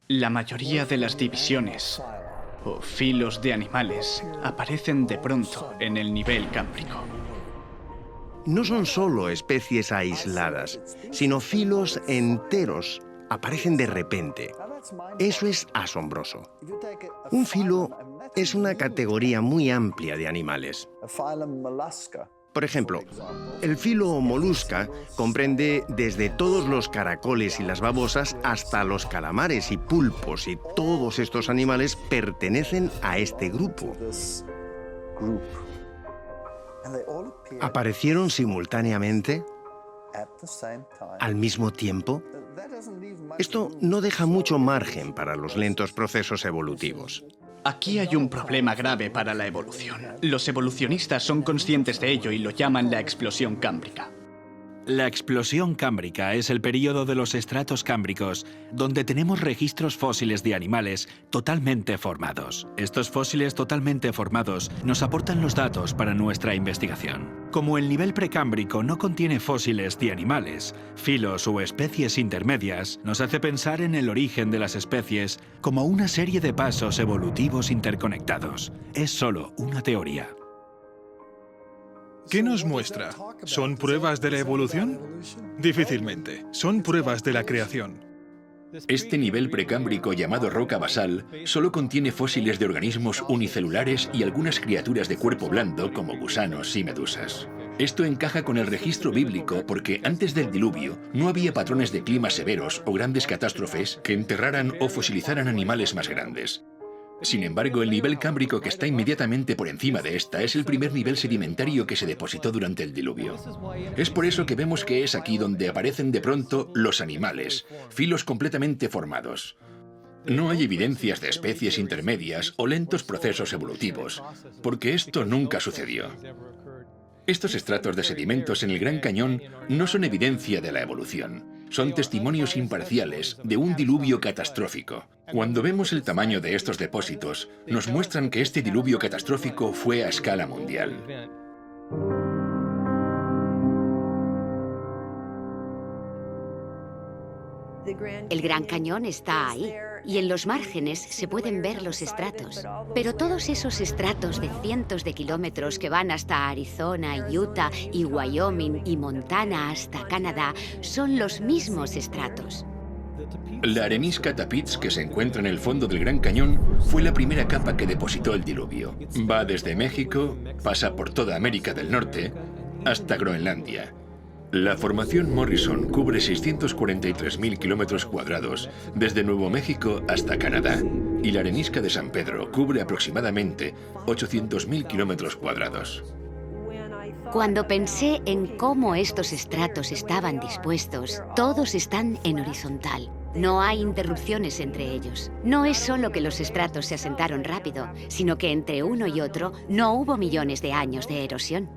La mayoría de las divisiones o filos de animales aparecen de pronto en el nivel cámbrico. No son solo especies aisladas, sino filos enteros aparecen de repente. Eso es asombroso. Un filo es una categoría muy amplia de animales. Por ejemplo, el filo molusca comprende desde todos los caracoles y las babosas hasta los calamares y pulpos, y todos estos animales pertenecen a este grupo. ¿Aparecieron simultáneamente? ¿Al mismo tiempo? Esto no deja mucho margen para los lentos procesos evolutivos. Aquí hay un problema grave para la evolución. Los evolucionistas son conscientes de ello y lo llaman la explosión cámbrica. La explosión cámbrica es el período de los estratos cámbricos, donde tenemos registros fósiles de animales totalmente formados. Estos fósiles totalmente formados nos aportan los datos para nuestra investigación. Como el nivel precámbrico no contiene fósiles de animales, filos o especies intermedias, nos hace pensar en el origen de las especies como una serie de pasos evolutivos interconectados. Es solo una teoría. ¿Qué nos muestra? ¿Son pruebas de la evolución? Difícilmente. Son pruebas de la creación. Este nivel precámbrico llamado roca basal solo contiene fósiles de organismos unicelulares y algunas criaturas de cuerpo blando como gusanos y medusas. Esto encaja con el registro bíblico porque antes del diluvio no había patrones de clima severos o grandes catástrofes que enterraran o fosilizaran animales más grandes. Sin embargo, el nivel cámbrico que está inmediatamente por encima de esta es el primer nivel sedimentario que se depositó durante el diluvio. Es por eso que vemos que es aquí donde aparecen de pronto los animales, filos completamente formados. No hay evidencias de especies intermedias o lentos procesos evolutivos, porque esto nunca sucedió. Estos estratos de sedimentos en el Gran Cañón no son evidencia de la evolución. Son testimonios imparciales de un diluvio catastrófico. Cuando vemos el tamaño de estos depósitos, nos muestran que este diluvio catastrófico fue a escala mundial. El Gran Cañón está ahí, y en los márgenes se pueden ver los estratos. Pero todos esos estratos de cientos de kilómetros que van hasta Arizona, Utah y Wyoming y Montana hasta Canadá son los mismos estratos. La arenisca Tapiz, que se encuentra en el fondo del Gran Cañón, fue la primera capa que depositó el diluvio. Va desde México, pasa por toda América del Norte, hasta Groenlandia. La formación Morrison cubre 643.000 kilómetros cuadrados, desde Nuevo México hasta Canadá, y la arenisca de San Pedro cubre aproximadamente 800.000 kilómetros cuadrados. Cuando pensé en cómo estos estratos estaban dispuestos, todos están en horizontal. No hay interrupciones entre ellos. No es solo que los estratos se asentaron rápido, sino que entre uno y otro no hubo millones de años de erosión.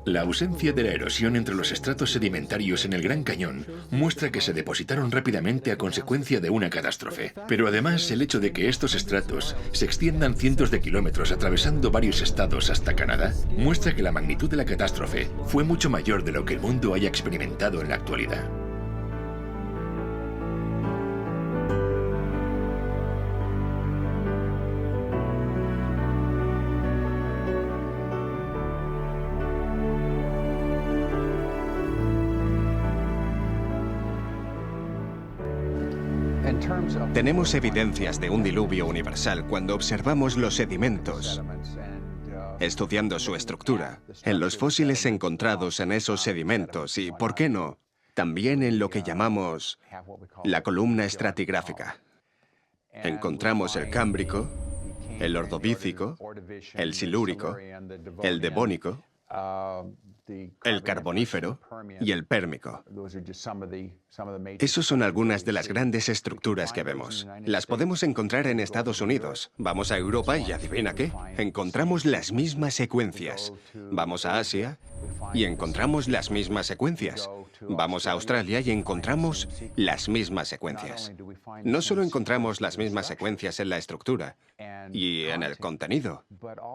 La ausencia de la erosión entre los estratos sedimentarios en el Gran Cañón muestra que se depositaron rápidamente a consecuencia de una catástrofe. Pero además, el hecho de que estos estratos se extiendan cientos de kilómetros atravesando varios estados hasta Canadá muestra que la magnitud de la catástrofe fue mucho mayor de lo que el mundo haya experimentado en la actualidad. Tenemos evidencias de un diluvio universal cuando observamos los sedimentos, estudiando su estructura, en los fósiles encontrados en esos sedimentos y, ¿por qué no?, también en lo que llamamos la columna estratigráfica. Encontramos el cámbrico, el ordovícico, el silúrico, el devónico, el carbonífero y el pérmico. Esos son algunas de las grandes estructuras que vemos. Las podemos encontrar en Estados Unidos. Vamos a Europa y adivina qué, encontramos las mismas secuencias. Vamos a Asia y encontramos las mismas secuencias. Vamos a Australia y encontramos las mismas secuencias. No solo encontramos las mismas secuencias en la estructura y en el contenido,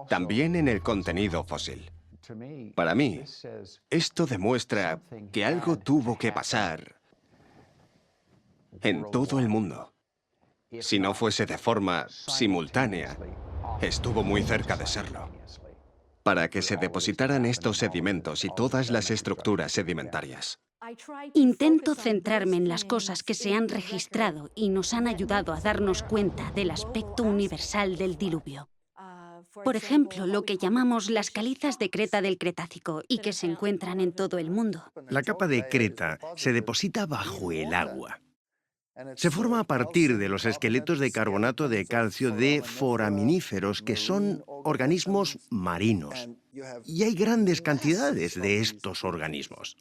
también en el contenido fósil. Para mí, esto demuestra que algo tuvo que pasar en todo el mundo. Si no fuese de forma simultánea, estuvo muy cerca de serlo. para que se depositaran estos sedimentos y todas las estructuras sedimentarias. Intento centrarme en las cosas que se han registrado y nos han ayudado a darnos cuenta del aspecto universal del diluvio. Por ejemplo, lo que llamamos las calizas de Creta del Cretácico y que se encuentran en todo el mundo. La capa de Creta se deposita bajo el agua. Se forma a partir de los esqueletos de carbonato de calcio de foraminíferos, que son organismos marinos. Y hay grandes cantidades de estos organismos.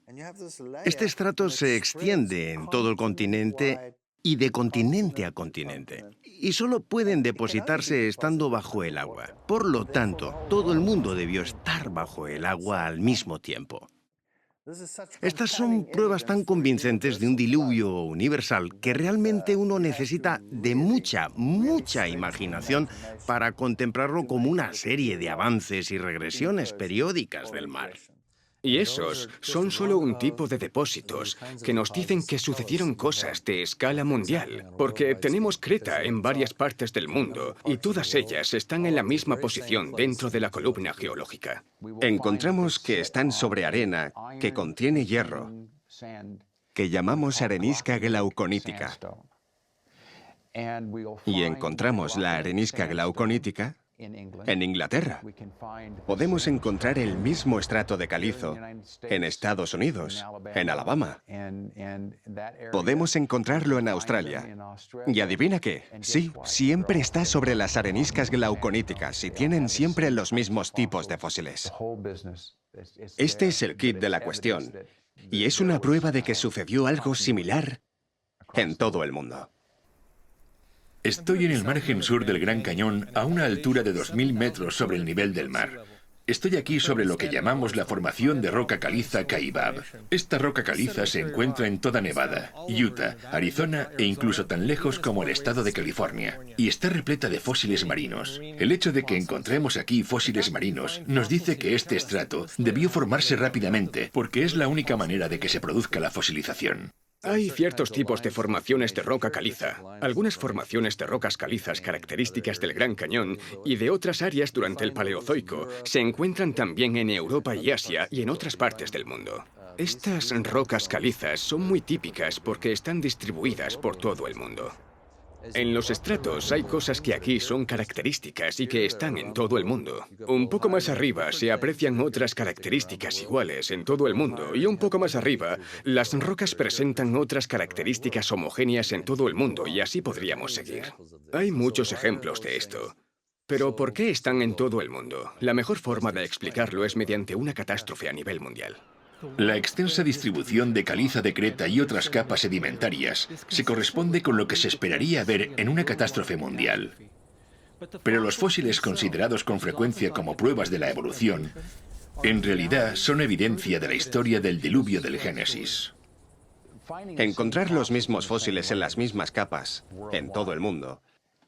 Este estrato se extiende en todo el continente y de continente a continente. Y solo pueden depositarse estando bajo el agua. Por lo tanto, todo el mundo debió estar bajo el agua al mismo tiempo. Estas son pruebas tan convincentes de un diluvio universal que realmente uno necesita de mucha imaginación para contemplarlo como una serie de avances y regresiones periódicas del mar. Y esos son solo un tipo de depósitos que nos dicen que sucedieron cosas de escala mundial, porque tenemos Creta en varias partes del mundo y todas ellas están en la misma posición dentro de la columna geológica. Encontramos que están sobre arena que contiene hierro, que llamamos arenisca glauconítica. Y encontramos la arenisca glauconítica en Inglaterra. Podemos encontrar el mismo estrato de calizo en Estados Unidos, en Alabama. Podemos encontrarlo en Australia. Y adivina qué, sí, siempre está sobre las areniscas glauconíticas y tienen siempre los mismos tipos de fósiles. Este es el kit de la cuestión, y es una prueba de que sucedió algo similar en todo el mundo. Estoy en el margen sur del Gran Cañón, a una altura de 2000 metros sobre el nivel del mar. Estoy aquí sobre lo que llamamos la formación de roca caliza Kaibab. Esta roca caliza se encuentra en toda Nevada, Utah, Arizona e incluso tan lejos como el estado de California. Y está repleta de fósiles marinos. El hecho de que encontremos aquí fósiles marinos nos dice que este estrato debió formarse rápidamente, porque es la única manera de que se produzca la fosilización. Hay ciertos tipos de formaciones de roca caliza. Algunas formaciones de rocas calizas características del Gran Cañón y de otras áreas durante el Paleozoico se encuentran también en Europa y Asia y en otras partes del mundo. Estas rocas calizas son muy típicas porque están distribuidas por todo el mundo. En los estratos hay cosas que aquí son características y que están en todo el mundo. Un poco más arriba se aprecian otras características iguales en todo el mundo y un poco más arriba las rocas presentan otras características homogéneas en todo el mundo y así podríamos seguir. Hay muchos ejemplos de esto. Pero ¿por qué están en todo el mundo? La mejor forma de explicarlo es mediante una catástrofe a nivel mundial. La extensa distribución de caliza de Creta y otras capas sedimentarias se corresponde con lo que se esperaría ver en una catástrofe mundial. Pero los fósiles considerados con frecuencia como pruebas de la evolución, en realidad son evidencia de la historia del diluvio del Génesis. Encontrar los mismos fósiles en las mismas capas, en todo el mundo,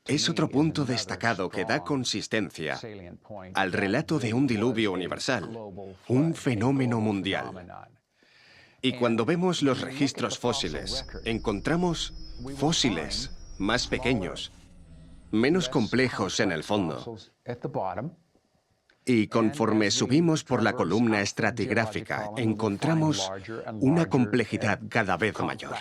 es otro punto destacado que da consistencia al relato de un diluvio universal, un fenómeno mundial. Y cuando vemos los registros fósiles, encontramos fósiles más pequeños, menos complejos en el fondo. Y conforme subimos por la columna estratigráfica, encontramos una complejidad cada vez mayor.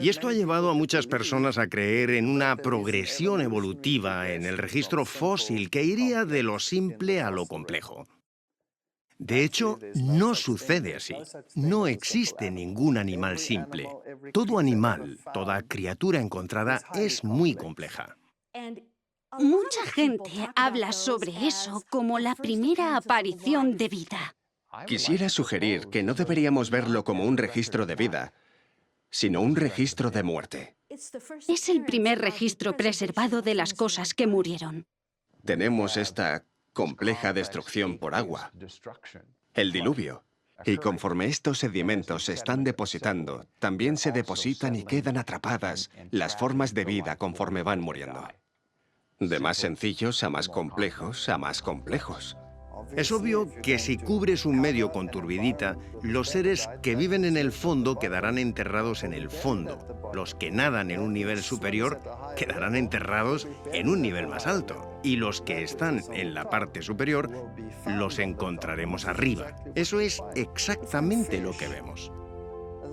Y esto ha llevado a muchas personas a creer en una progresión evolutiva en el registro fósil que iría de lo simple a lo complejo. De hecho, no sucede así. No existe ningún animal simple. Todo animal, toda criatura encontrada es muy compleja. Mucha gente habla sobre eso como la primera aparición de vida. Quisiera sugerir que no deberíamos verlo como un registro de vida, sino un registro de muerte. Es el primer registro preservado de las cosas que murieron. Tenemos esta compleja destrucción por agua, el diluvio. Y conforme estos sedimentos se están depositando, también se depositan y quedan atrapadas las formas de vida conforme van muriendo. De más sencillos a más complejos a más complejos. Es obvio que si cubres un medio con turbidita, los seres que viven en el fondo quedarán enterrados en el fondo. Los que nadan en un nivel superior quedarán enterrados en un nivel más alto. y los que están en la parte superior los encontraremos arriba. Eso es exactamente lo que vemos.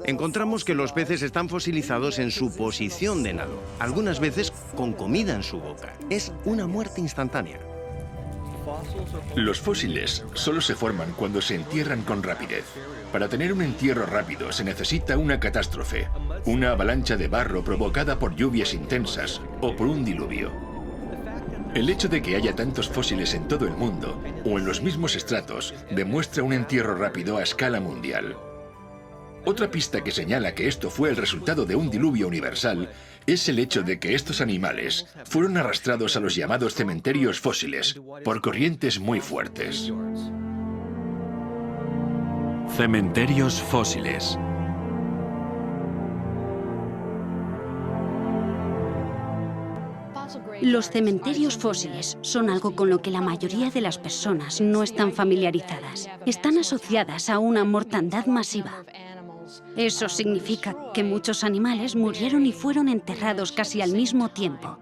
Encontramos que los peces están fosilizados en su posición de nado, algunas veces con comida en su boca. Es una muerte instantánea. Los fósiles solo se forman cuando se entierran con rapidez. Para tener un entierro rápido se necesita una catástrofe, una avalancha de barro provocada por lluvias intensas o por un diluvio. El hecho de que haya tantos fósiles en todo el mundo o en los mismos estratos demuestra un entierro rápido a escala mundial. Otra pista que señala que esto fue el resultado de un diluvio universal es el hecho de que estos animales fueron arrastrados a los llamados cementerios fósiles por corrientes muy fuertes. Cementerios fósiles. Los cementerios fósiles son algo con lo que la mayoría de las personas no están familiarizadas. Están asociadas a una mortandad masiva. Eso significa que muchos animales murieron y fueron enterrados casi al mismo tiempo.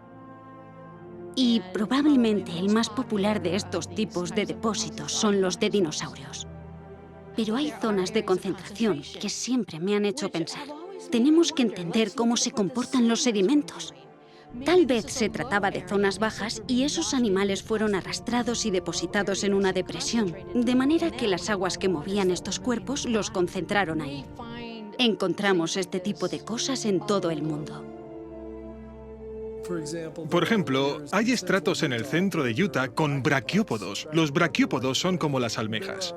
Y probablemente el más popular de estos tipos de depósitos son los de dinosaurios. Pero hay zonas de concentración que siempre me han hecho pensar. Tenemos que entender cómo se comportan los sedimentos. Tal vez se trataba de zonas bajas y esos animales fueron arrastrados y depositados en una depresión, de manera que las aguas que movían estos cuerpos los concentraron ahí. Encontramos este tipo de cosas en todo el mundo. Por ejemplo, hay estratos en el centro de Utah con braquiópodos. Los braquiópodos son como las almejas.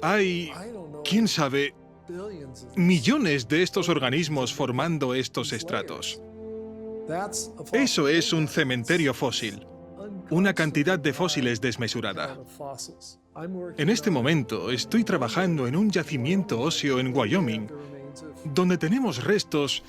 Hay, quién sabe, millones de estos organismos formando estos estratos. Eso es un cementerio fósil, una cantidad de fósiles desmesurada. En este momento estoy trabajando en un yacimiento óseo en Wyoming, donde tenemos restos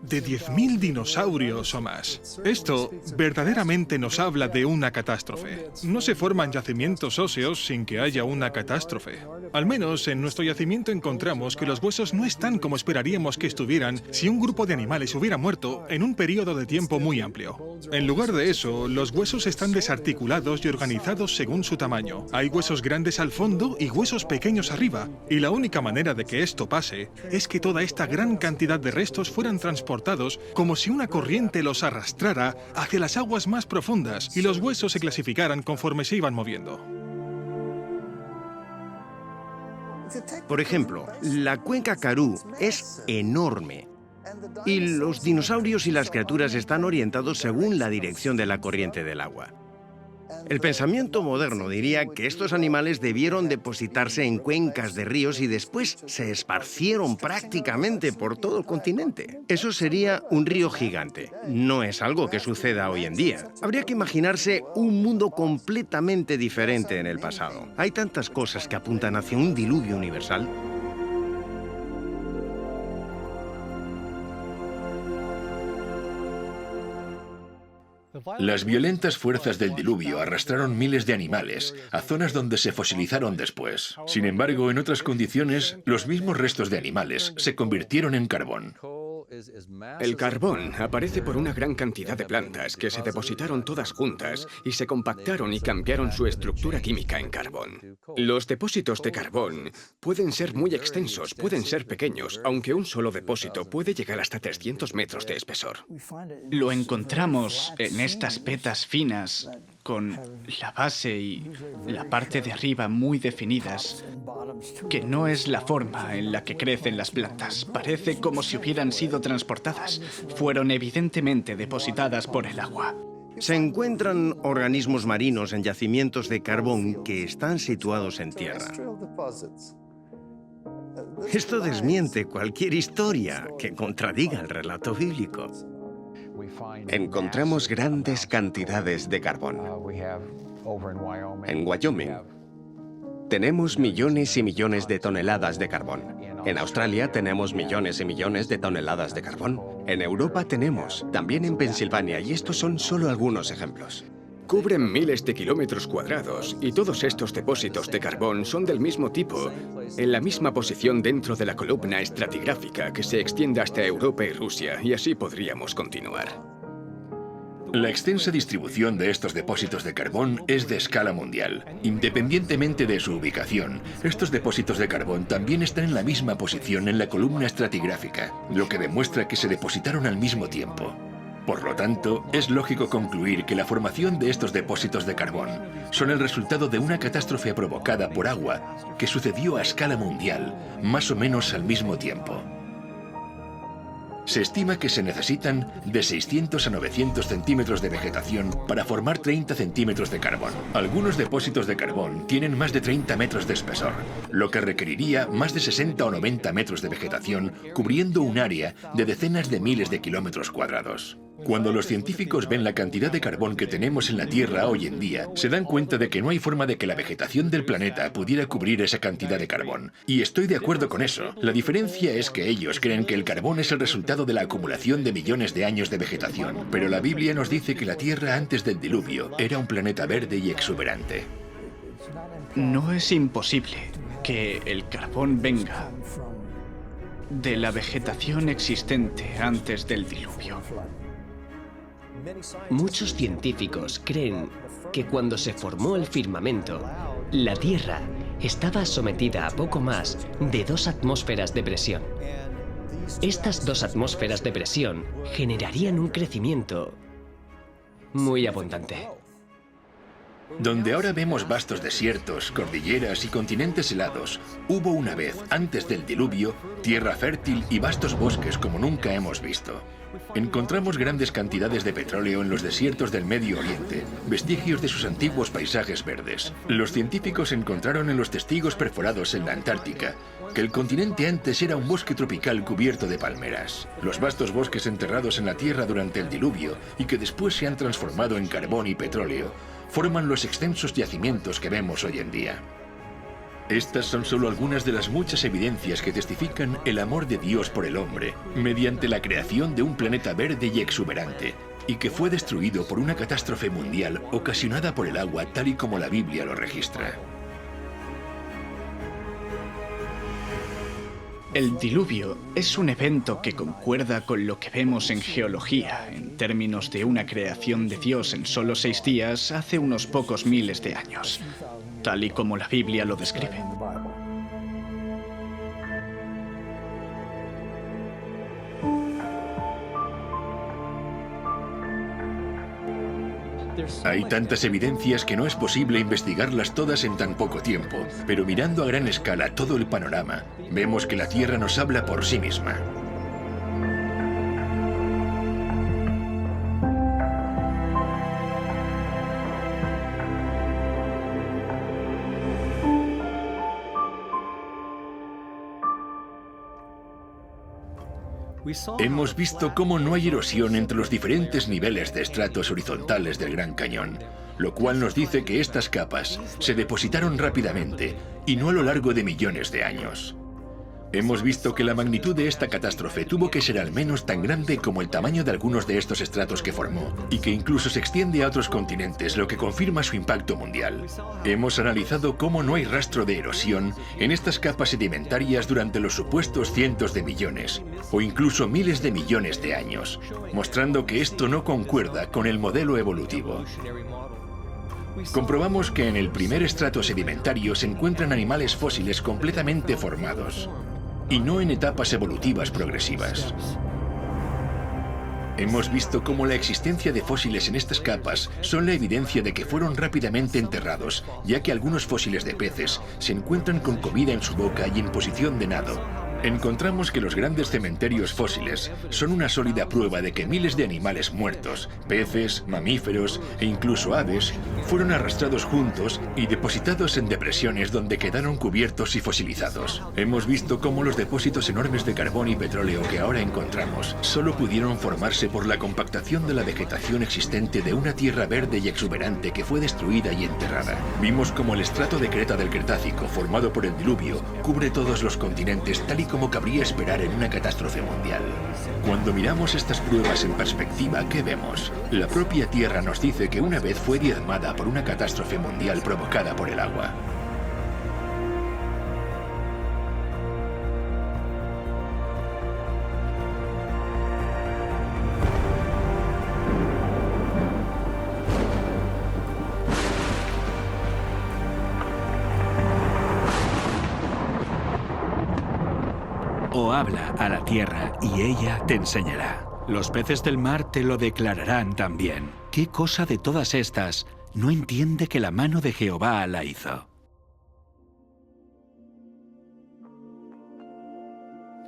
de 10.000 dinosaurios o más. Esto verdaderamente nos habla de una catástrofe. No se forman yacimientos óseos sin que haya una catástrofe. Al menos en nuestro yacimiento encontramos que los huesos no están como esperaríamos que estuvieran si un grupo de animales hubiera muerto en un periodo de tiempo muy amplio. En lugar de eso, los huesos están desarticulados y organizados según su tamaño. Hay huesos grandes al fondo y huesos pequeños arriba, y la única manera de que esto pase es que toda esta gran cantidad de restos fueran transportados como si una corriente los arrastrara hacia las aguas más profundas y los huesos se clasificaran conforme se iban moviendo. Por ejemplo, la cuenca Karoo es enorme y los dinosaurios y las criaturas están orientados según la dirección de la corriente del agua. El pensamiento moderno diría que estos animales debieron depositarse en cuencas de ríos y después se esparcieron prácticamente por todo el continente. Eso sería un río gigante. No es algo que suceda hoy en día. Habría que imaginarse un mundo completamente diferente en el pasado. Hay tantas cosas que apuntan hacia un diluvio universal. Las violentas fuerzas del diluvio arrastraron miles de animales a zonas donde se fosilizaron después. Sin embargo, en otras condiciones, los mismos restos de animales se convirtieron en carbón. El carbón aparece por una gran cantidad de plantas que se depositaron todas juntas y se compactaron y cambiaron su estructura química en carbón. Los depósitos de carbón pueden ser muy extensos, pueden ser pequeños, aunque un solo depósito puede llegar hasta 300 metros de espesor. Lo encontramos en estas vetas finas, con la base y la parte de arriba muy definidas, que no es la forma en la que crecen las plantas. Parece como si hubieran sido transportadas. Fueron evidentemente depositadas por el agua. Se encuentran organismos marinos en yacimientos de carbón que están situados en tierra. Esto desmiente cualquier historia que contradiga el relato bíblico. Encontramos grandes cantidades de carbón. En Wyoming tenemos millones y millones de toneladas de carbón. En Australia tenemos millones y millones de toneladas de carbón. En Europa tenemos, también en Pensilvania, y estos son solo algunos ejemplos. Cubren miles de kilómetros cuadrados y todos estos depósitos de carbón son del mismo tipo, en la misma posición dentro de la columna estratigráfica que se extiende hasta Europa y Rusia, y así podríamos continuar. La extensa distribución de estos depósitos de carbón es de escala mundial. Independientemente de su ubicación, estos depósitos de carbón también están en la misma posición en la columna estratigráfica, lo que demuestra que se depositaron al mismo tiempo. Por lo tanto, es lógico concluir que la formación de estos depósitos de carbón son el resultado de una catástrofe provocada por agua que sucedió a escala mundial, más o menos al mismo tiempo. Se estima que se necesitan de 600 a 900 centímetros de vegetación para formar 30 centímetros de carbón. Algunos depósitos de carbón tienen más de 30 metros de espesor, lo que requeriría más de 60 o 90 metros de vegetación cubriendo un área de decenas de miles de kilómetros cuadrados. Cuando los científicos ven la cantidad de carbón que tenemos en la Tierra hoy en día, se dan cuenta de que no hay forma de que la vegetación del planeta pudiera cubrir esa cantidad de carbón. Y estoy de acuerdo con eso. La diferencia es que ellos creen que el carbón es el resultado de la acumulación de millones de años de vegetación. Pero la Biblia nos dice que la Tierra antes del diluvio era un planeta verde y exuberante. No es imposible que el carbón venga de la vegetación existente antes del diluvio. Muchos científicos creen que cuando se formó el firmamento, la Tierra estaba sometida a poco más de 2 atmósferas de presión. Estas 2 atmósferas de presión generarían un crecimiento muy abundante. Donde ahora vemos vastos desiertos, cordilleras y continentes helados, hubo una vez, antes del diluvio, tierra fértil y vastos bosques como nunca hemos visto. Encontramos grandes cantidades de petróleo en los desiertos del Medio Oriente, vestigios de sus antiguos paisajes verdes. Los científicos encontraron en los testigos perforados en la Antártica que el continente antes era un bosque tropical cubierto de palmeras. Los vastos bosques enterrados en la Tierra durante el diluvio y que después se han transformado en carbón y petróleo, forman los extensos yacimientos que vemos hoy en día. Estas son solo algunas de las muchas evidencias que testifican el amor de Dios por el hombre, mediante la creación de un planeta verde y exuberante, y que fue destruido por una catástrofe mundial ocasionada por el agua tal y como la Biblia lo registra. El diluvio es un evento que concuerda con lo que vemos en geología, en términos de una creación de Dios en solo 6 días hace unos pocos miles de años, tal y como la Biblia lo describe. Hay tantas evidencias que no es posible investigarlas todas en tan poco tiempo, pero mirando a gran escala todo el panorama, vemos que la Tierra nos habla por sí misma. Hemos visto cómo no hay erosión entre los diferentes niveles de estratos horizontales del Gran Cañón, lo cual nos dice que estas capas se depositaron rápidamente y no a lo largo de millones de años. Hemos visto que la magnitud de esta catástrofe tuvo que ser al menos tan grande como el tamaño de algunos de estos estratos que formó, y que incluso se extiende a otros continentes, lo que confirma su impacto mundial. Hemos analizado cómo no hay rastro de erosión en estas capas sedimentarias durante los supuestos cientos de millones, o incluso miles de millones de años, mostrando que esto no concuerda con el modelo evolutivo. Comprobamos que en el primer estrato sedimentario se encuentran animales fósiles completamente formados, y no en etapas evolutivas progresivas. Hemos visto cómo la existencia de fósiles en estas capas son la evidencia de que fueron rápidamente enterrados, ya que algunos fósiles de peces se encuentran con comida en su boca y en posición de nado. Encontramos que los grandes cementerios fósiles son una sólida prueba de que miles de animales muertos, peces, mamíferos e incluso aves, fueron arrastrados juntos y depositados en depresiones donde quedaron cubiertos y fosilizados. Hemos visto cómo los depósitos enormes de carbón y petróleo que ahora encontramos solo pudieron formarse por la compactación de la vegetación existente de una tierra verde y exuberante que fue destruida y enterrada. Vimos cómo el estrato de Creta del Cretácico, formado por el diluvio, cubre todos los continentes tal y como cabría esperar en una catástrofe mundial. Cuando miramos estas pruebas en perspectiva, ¿qué vemos? La propia Tierra nos dice que una vez fue diezmada por una catástrofe mundial provocada por el agua. o habla a la tierra y ella te enseñará. Los peces del mar te lo declararán también. ¿Qué cosa de todas estas no entiende que la mano de Jehová la hizo?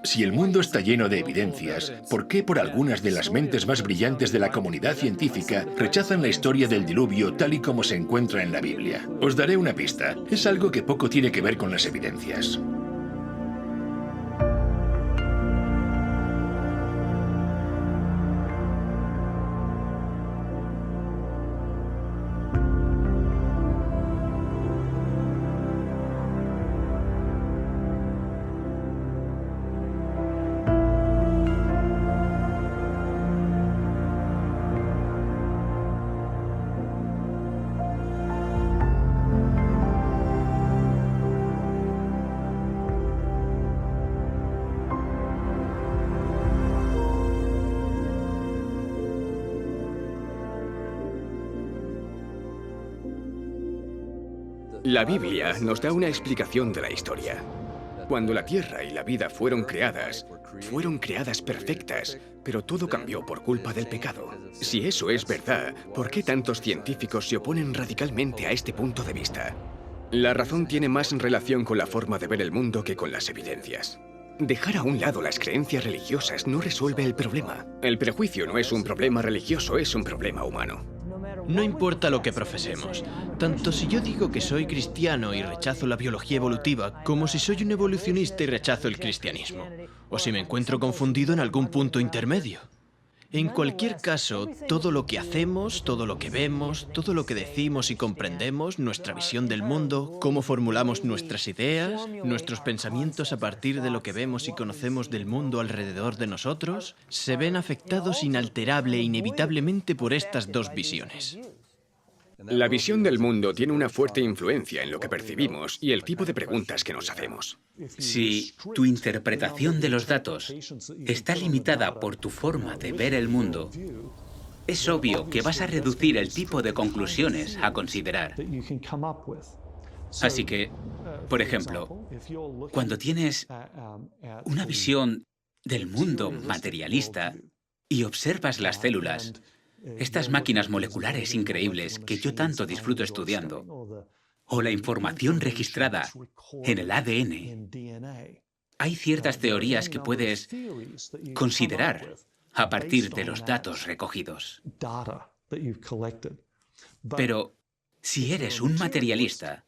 Si el mundo está lleno de evidencias, ¿por qué por algunas de las mentes más brillantes de la comunidad científica rechazan la historia del diluvio tal y como se encuentra en la Biblia? Os daré una pista. Es algo que poco tiene que ver con las evidencias. La Biblia nos da una explicación de la historia. Cuando la Tierra y la vida fueron creadas perfectas, pero todo cambió por culpa del pecado. Si eso es verdad, ¿por qué tantos científicos se oponen radicalmente a este punto de vista? La razón tiene más relación con la forma de ver el mundo que con las evidencias. Dejar a un lado las creencias religiosas no resuelve el problema. El prejuicio no es un problema religioso, es un problema humano. No importa lo que profesemos, tanto si yo digo que soy cristiano y rechazo la biología evolutiva, como si soy un evolucionista y rechazo el cristianismo, o si me encuentro confundido en algún punto intermedio. En cualquier caso, todo lo que hacemos, todo lo que vemos, todo lo que decimos y comprendemos, nuestra visión del mundo, cómo formulamos nuestras ideas, nuestros pensamientos a partir de lo que vemos y conocemos del mundo alrededor de nosotros, se ven afectados inalterable e inevitablemente por estas dos visiones. La visión del mundo tiene una fuerte influencia en lo que percibimos y el tipo de preguntas que nos hacemos. Si tu interpretación de los datos está limitada por tu forma de ver el mundo, es obvio que vas a reducir el tipo de conclusiones a considerar. Así que, por ejemplo, cuando tienes una visión del mundo materialista y observas las células, estas máquinas moleculares increíbles que yo tanto disfruto estudiando, o la información registrada en el ADN, hay ciertas teorías que puedes considerar a partir de los datos recogidos. Pero si eres un materialista,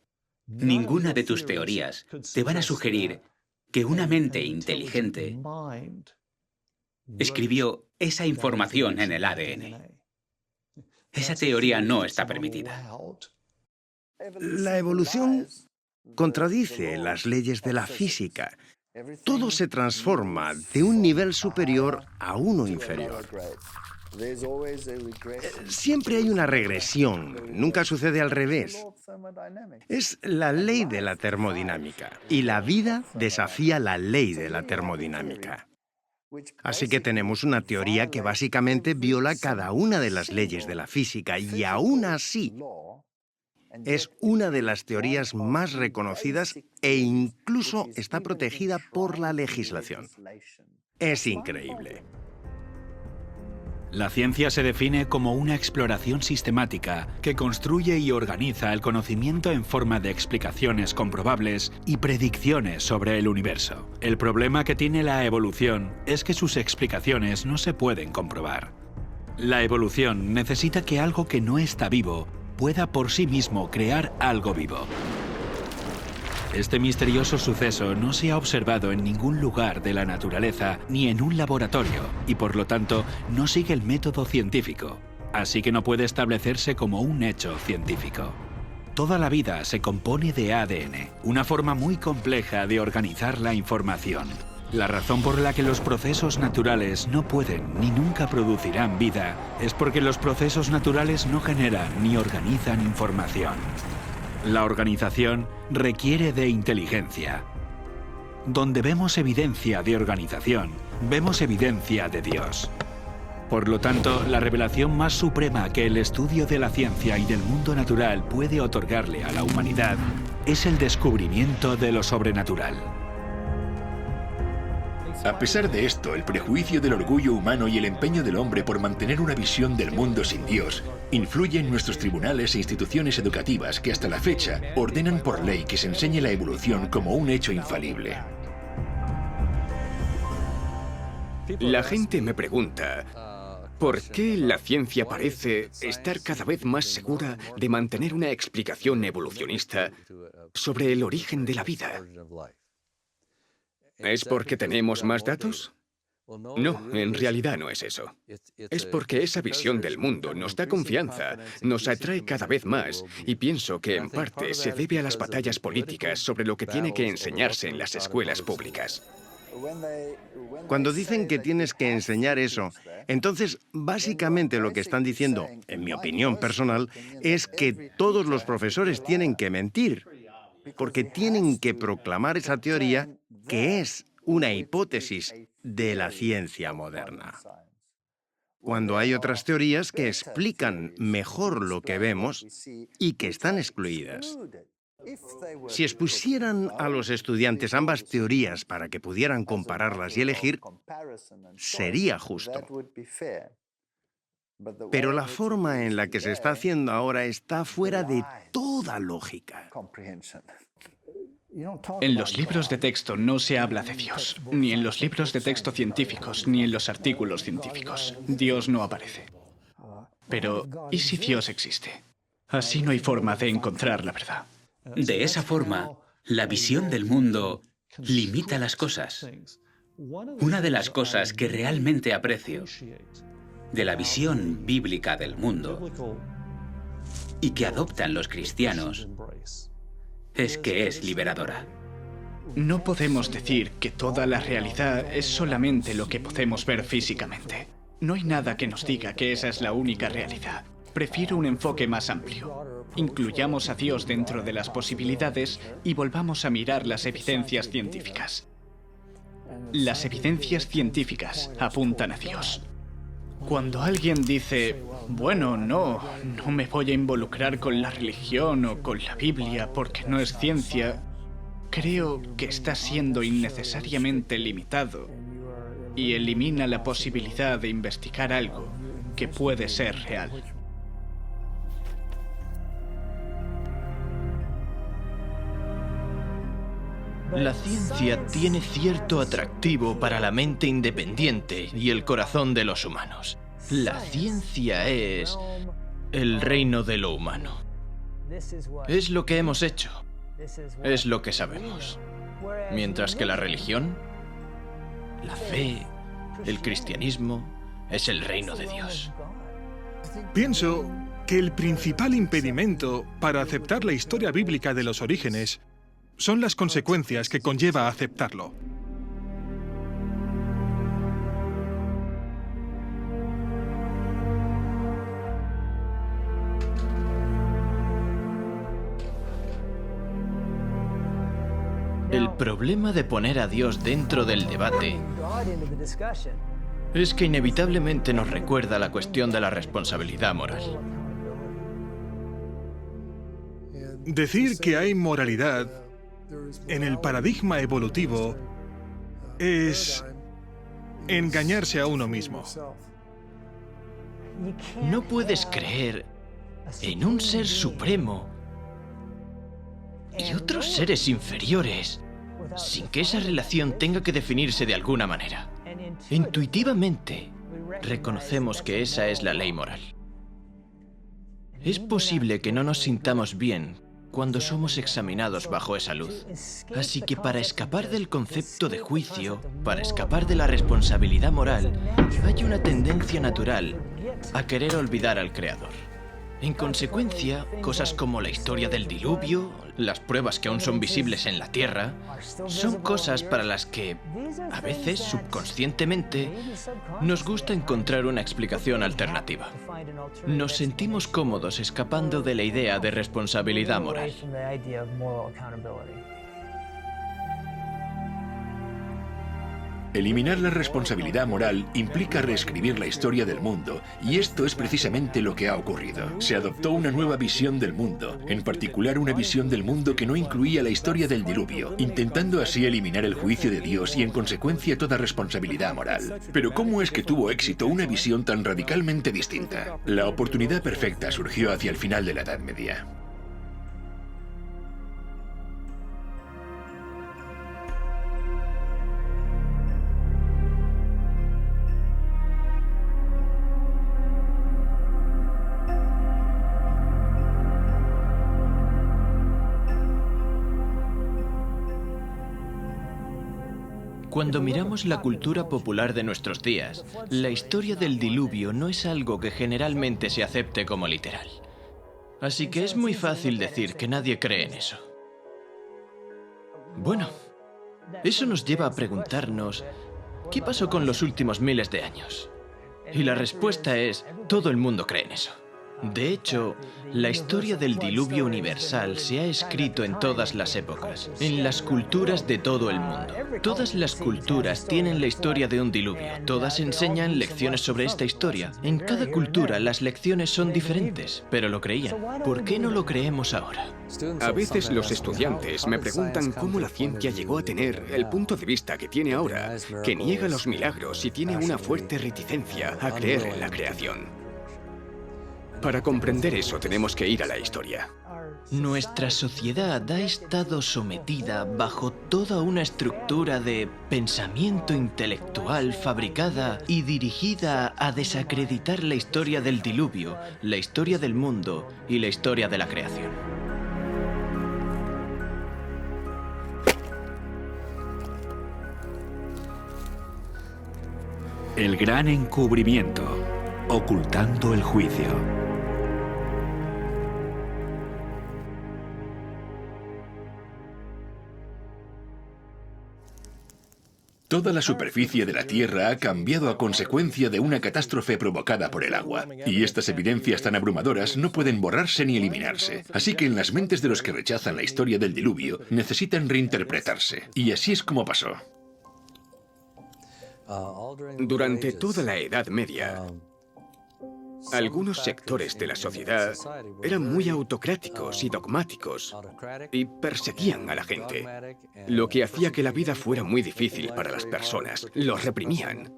ninguna de tus teorías te van a sugerir que una mente inteligente escribió esa información en el ADN. Esa teoría no está permitida. La evolución contradice las leyes de la física. Todo se transforma de un nivel superior a uno inferior. Siempre hay una regresión, nunca sucede al revés. Es la ley de la termodinámica, y la vida desafía la ley de la termodinámica. Así que tenemos una teoría que básicamente viola cada una de las leyes de la física y aún así es una de las teorías más reconocidas e incluso está protegida por la legislación. Es increíble. La ciencia se define como una exploración sistemática que construye y organiza el conocimiento en forma de explicaciones comprobables y predicciones sobre el universo. El problema que tiene la evolución es que sus explicaciones no se pueden comprobar. La evolución necesita que algo que no está vivo pueda por sí mismo crear algo vivo. Este misterioso suceso no se ha observado en ningún lugar de la naturaleza ni en un laboratorio y por lo tanto no sigue el método científico, así que no puede establecerse como un hecho científico. Toda la vida se compone de ADN, una forma muy compleja de organizar la información. La razón por la que los procesos naturales no pueden ni nunca producirán vida es porque los procesos naturales no generan ni organizan información. La organización requiere de inteligencia. Donde vemos evidencia de organización, vemos evidencia de Dios. Por lo tanto, la revelación más suprema que el estudio de la ciencia y del mundo natural puede otorgarle a la humanidad es el descubrimiento de lo sobrenatural. A pesar de esto, el prejuicio del orgullo humano y el empeño del hombre por mantener una visión del mundo sin Dios influye en nuestros tribunales e instituciones educativas que hasta la fecha ordenan por ley que se enseñe la evolución como un hecho infalible. La gente me pregunta, ¿por qué la ciencia parece estar cada vez más segura de mantener una explicación evolucionista sobre el origen de la vida? ¿Es porque tenemos más datos? No, en realidad no es eso. Es porque esa visión del mundo nos da confianza, nos atrae cada vez más, y pienso que en parte se debe a las batallas políticas sobre lo que tiene que enseñarse en las escuelas públicas. Cuando dicen que tienes que enseñar eso, entonces básicamente lo que están diciendo, en mi opinión personal, es que todos los profesores tienen que mentir, porque tienen que proclamar esa teoría que es una hipótesis de la ciencia moderna. Cuando hay otras teorías que explican mejor lo que vemos y que están excluidas. Si expusieran a los estudiantes ambas teorías para que pudieran compararlas y elegir, sería justo. Pero la forma en la que se está haciendo ahora está fuera de toda lógica. En los libros de texto no se habla de Dios, ni en los libros de texto científicos, ni en los artículos científicos. Dios no aparece. Pero, ¿y si Dios existe? Así no hay forma de encontrar la verdad. De esa forma, la visión del mundo limita las cosas. Una de las cosas que realmente aprecio de la visión bíblica del mundo y que adoptan los cristianos es que es liberadora. No podemos decir que toda la realidad es solamente lo que podemos ver físicamente. No hay nada que nos diga que esa es la única realidad. Prefiero un enfoque más amplio. Incluyamos a Dios dentro de las posibilidades y volvamos a mirar las evidencias científicas. Las evidencias científicas apuntan a Dios. Cuando alguien dice, bueno, no me voy a involucrar con la religión o con la Biblia porque no es ciencia, creo que está siendo innecesariamente limitado y elimina la posibilidad de investigar algo que puede ser real. La ciencia tiene cierto atractivo para la mente independiente y el corazón de los humanos. La ciencia es el reino de lo humano. Es lo que hemos hecho. Es lo que sabemos. Mientras que la religión, la fe, el cristianismo, es el reino de Dios. Pienso que el principal impedimento para aceptar la historia bíblica de los orígenes son las consecuencias que conlleva aceptarlo. El problema de poner a Dios dentro del debate es que inevitablemente nos recuerda la cuestión de la responsabilidad moral. Decir que hay moralidad en el paradigma evolutivo es engañarse a uno mismo. No puedes creer en un ser supremo y otros seres inferiores sin que esa relación tenga que definirse de alguna manera. Intuitivamente, reconocemos que esa es la ley moral. Es posible que no nos sintamos bien cuando somos examinados bajo esa luz. Así que para escapar del concepto de juicio, para escapar de la responsabilidad moral, hay una tendencia natural a querer olvidar al Creador. En consecuencia, cosas como la historia del diluvio, las pruebas que aún son visibles en la Tierra, son cosas para las que, a veces subconscientemente, nos gusta encontrar una explicación alternativa. Nos sentimos cómodos escapando de la idea de responsabilidad moral. Eliminar la responsabilidad moral implica reescribir la historia del mundo, y esto es precisamente lo que ha ocurrido. Se adoptó una nueva visión del mundo, en particular una visión del mundo que no incluía la historia del diluvio, intentando así eliminar el juicio de Dios y en consecuencia toda responsabilidad moral. Pero ¿cómo es que tuvo éxito una visión tan radicalmente distinta? La oportunidad perfecta surgió hacia el final de la Edad Media. Cuando miramos la cultura popular de nuestros días, la historia del diluvio no es algo que generalmente se acepte como literal. Así que es muy fácil decir que nadie cree en eso. Bueno, eso nos lleva a preguntarnos, ¿qué pasó con los últimos miles de años? Y la respuesta es, todo el mundo cree en eso. De hecho, la historia del diluvio universal se ha escrito en todas las épocas, en las culturas de todo el mundo. Todas las culturas tienen la historia de un diluvio. Todas enseñan lecciones sobre esta historia. En cada cultura las lecciones son diferentes, pero lo creían. ¿Por qué no lo creemos ahora? A veces los estudiantes me preguntan cómo la ciencia llegó a tener el punto de vista que tiene ahora, que niega los milagros y tiene una fuerte reticencia a creer en la creación. Para comprender eso tenemos que ir a la historia. Nuestra sociedad ha estado sometida bajo toda una estructura de pensamiento intelectual fabricada y dirigida a desacreditar la historia del diluvio, la historia del mundo y la historia de la creación. El gran encubrimiento, ocultando el juicio. Toda la superficie de la Tierra ha cambiado a consecuencia de una catástrofe provocada por el agua. Y estas evidencias tan abrumadoras no pueden borrarse ni eliminarse. Así que en las mentes de los que rechazan la historia del diluvio, necesitan reinterpretarse. Y así es como pasó. Durante toda la Edad Media, algunos sectores de la sociedad eran muy autocráticos y dogmáticos y perseguían a la gente, lo que hacía que la vida fuera muy difícil para las personas. Los reprimían.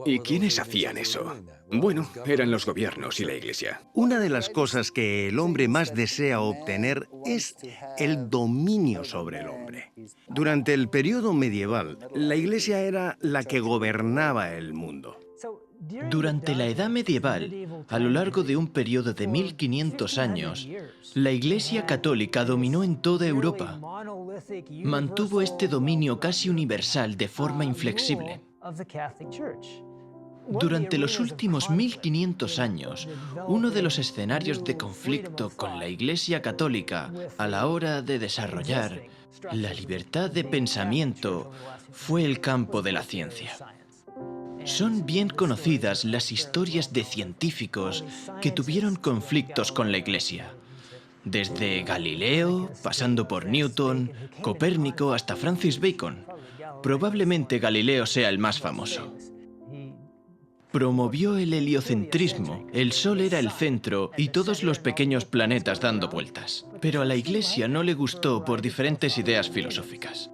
¿Y quiénes hacían eso? Bueno, eran los gobiernos y la Iglesia. Una de las cosas que el hombre más desea obtener es el dominio sobre el hombre. Durante el periodo medieval, la Iglesia era la que gobernaba el mundo. Durante la Edad Medieval, a lo largo de un periodo de 1500 años, la Iglesia Católica dominó en toda Europa. Mantuvo este dominio casi universal de forma inflexible. Durante los últimos 1500 años, uno de los escenarios de conflicto con la Iglesia Católica a la hora de desarrollar la libertad de pensamiento fue el campo de la ciencia. Son bien conocidas las historias de científicos que tuvieron conflictos con la Iglesia. Desde Galileo, pasando por Newton, Copérnico hasta Francis Bacon. Probablemente Galileo sea el más famoso. Promovió el heliocentrismo. El Sol era el centro y todos los pequeños planetas dando vueltas. Pero a la Iglesia no le gustó por diferentes ideas filosóficas.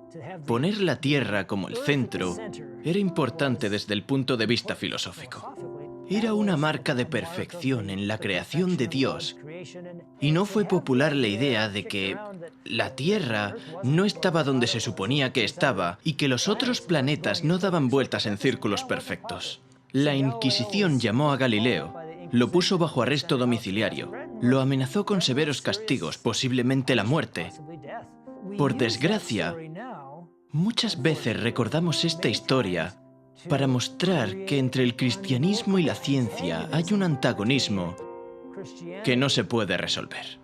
Poner la Tierra como el centro era importante desde el punto de vista filosófico. Era una marca de perfección en la creación de Dios. Y no fue popular la idea de que la Tierra no estaba donde se suponía que estaba y que los otros planetas no daban vueltas en círculos perfectos. La Inquisición llamó a Galileo, lo puso bajo arresto domiciliario, lo amenazó con severos castigos, posiblemente la muerte. Por desgracia, muchas veces recordamos esta historia para mostrar que entre el cristianismo y la ciencia hay un antagonismo que no se puede resolver.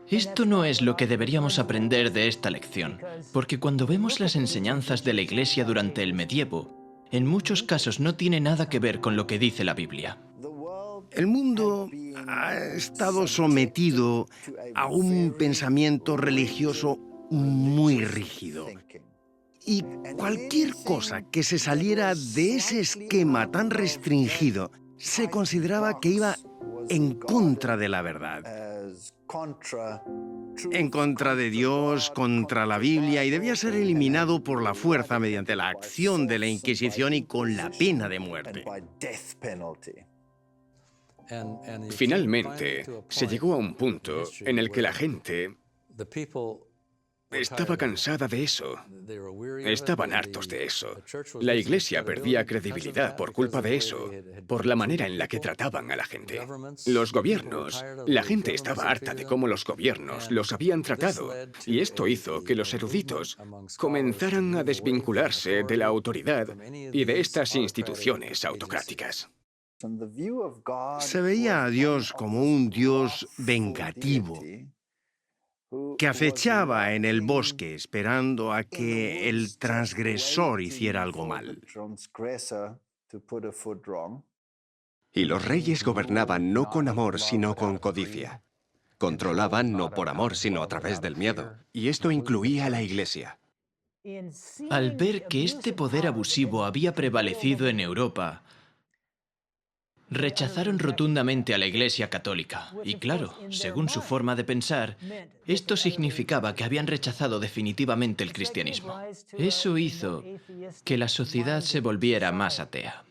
Esto no es lo que deberíamos aprender de esta lección, porque cuando vemos las enseñanzas de la Iglesia durante el medievo, en muchos casos no tiene nada que ver con lo que dice la Biblia. El mundo ha estado sometido a un pensamiento religioso muy rígido. Y cualquier cosa que se saliera de ese esquema tan restringido se consideraba que iba en contra de la verdad, en contra de Dios, contra la Biblia, y debía ser eliminado por la fuerza mediante la acción de la Inquisición y con la pena de muerte. Finalmente, se llegó a un punto en el que la gente estaba cansada de eso. Estaban hartos de eso. La Iglesia perdía credibilidad por culpa de eso, por la manera en la que trataban a la gente. Los gobiernos, la gente estaba harta de cómo los gobiernos los habían tratado, y esto hizo que los eruditos comenzaran a desvincularse de la autoridad y de estas instituciones autocráticas. Se veía a Dios como un Dios vengativo, que acechaba en el bosque esperando a que el transgresor hiciera algo mal. Y los reyes gobernaban no con amor, sino con codicia. Controlaban no por amor, sino a través del miedo. Y esto incluía a la Iglesia. Al ver que este poder abusivo había prevalecido en Europa, rechazaron rotundamente a la Iglesia católica. Y claro, según su forma de pensar, esto significaba que habían rechazado definitivamente el cristianismo. Eso hizo que la sociedad se volviera más atea.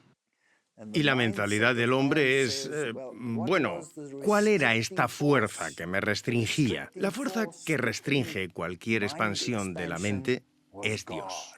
Y la mentalidad del hombre es, bueno, ¿cuál era esta fuerza que me restringía? La fuerza que restringe cualquier expansión de la mente es Dios.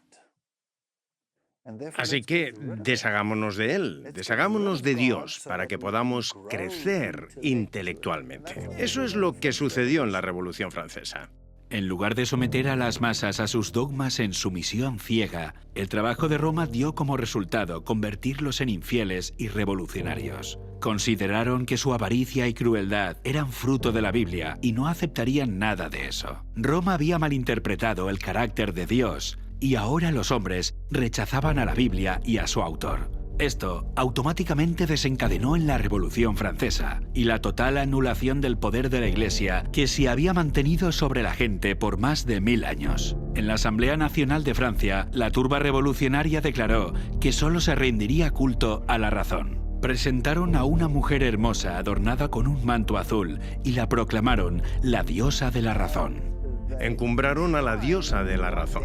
Así que deshagámonos de Él, deshagámonos de Dios para que podamos crecer intelectualmente. Eso es lo que sucedió en la Revolución Francesa. En lugar de someter a las masas a sus dogmas en sumisión ciega, el trabajo de Roma dio como resultado convertirlos en infieles y revolucionarios. Consideraron que su avaricia y crueldad eran fruto de la Biblia y no aceptarían nada de eso. Roma había malinterpretado el carácter de Dios y ahora los hombres rechazaban a la Biblia y a su autor. Esto automáticamente desencadenó en la Revolución Francesa y la total anulación del poder de la Iglesia que se había mantenido sobre la gente por más de 1000 años. En la Asamblea Nacional de Francia, la turba revolucionaria declaró que solo se rendiría culto a la razón. Presentaron a una mujer hermosa adornada con un manto azul y la proclamaron la diosa de la razón. Encumbraron a la diosa de la razón.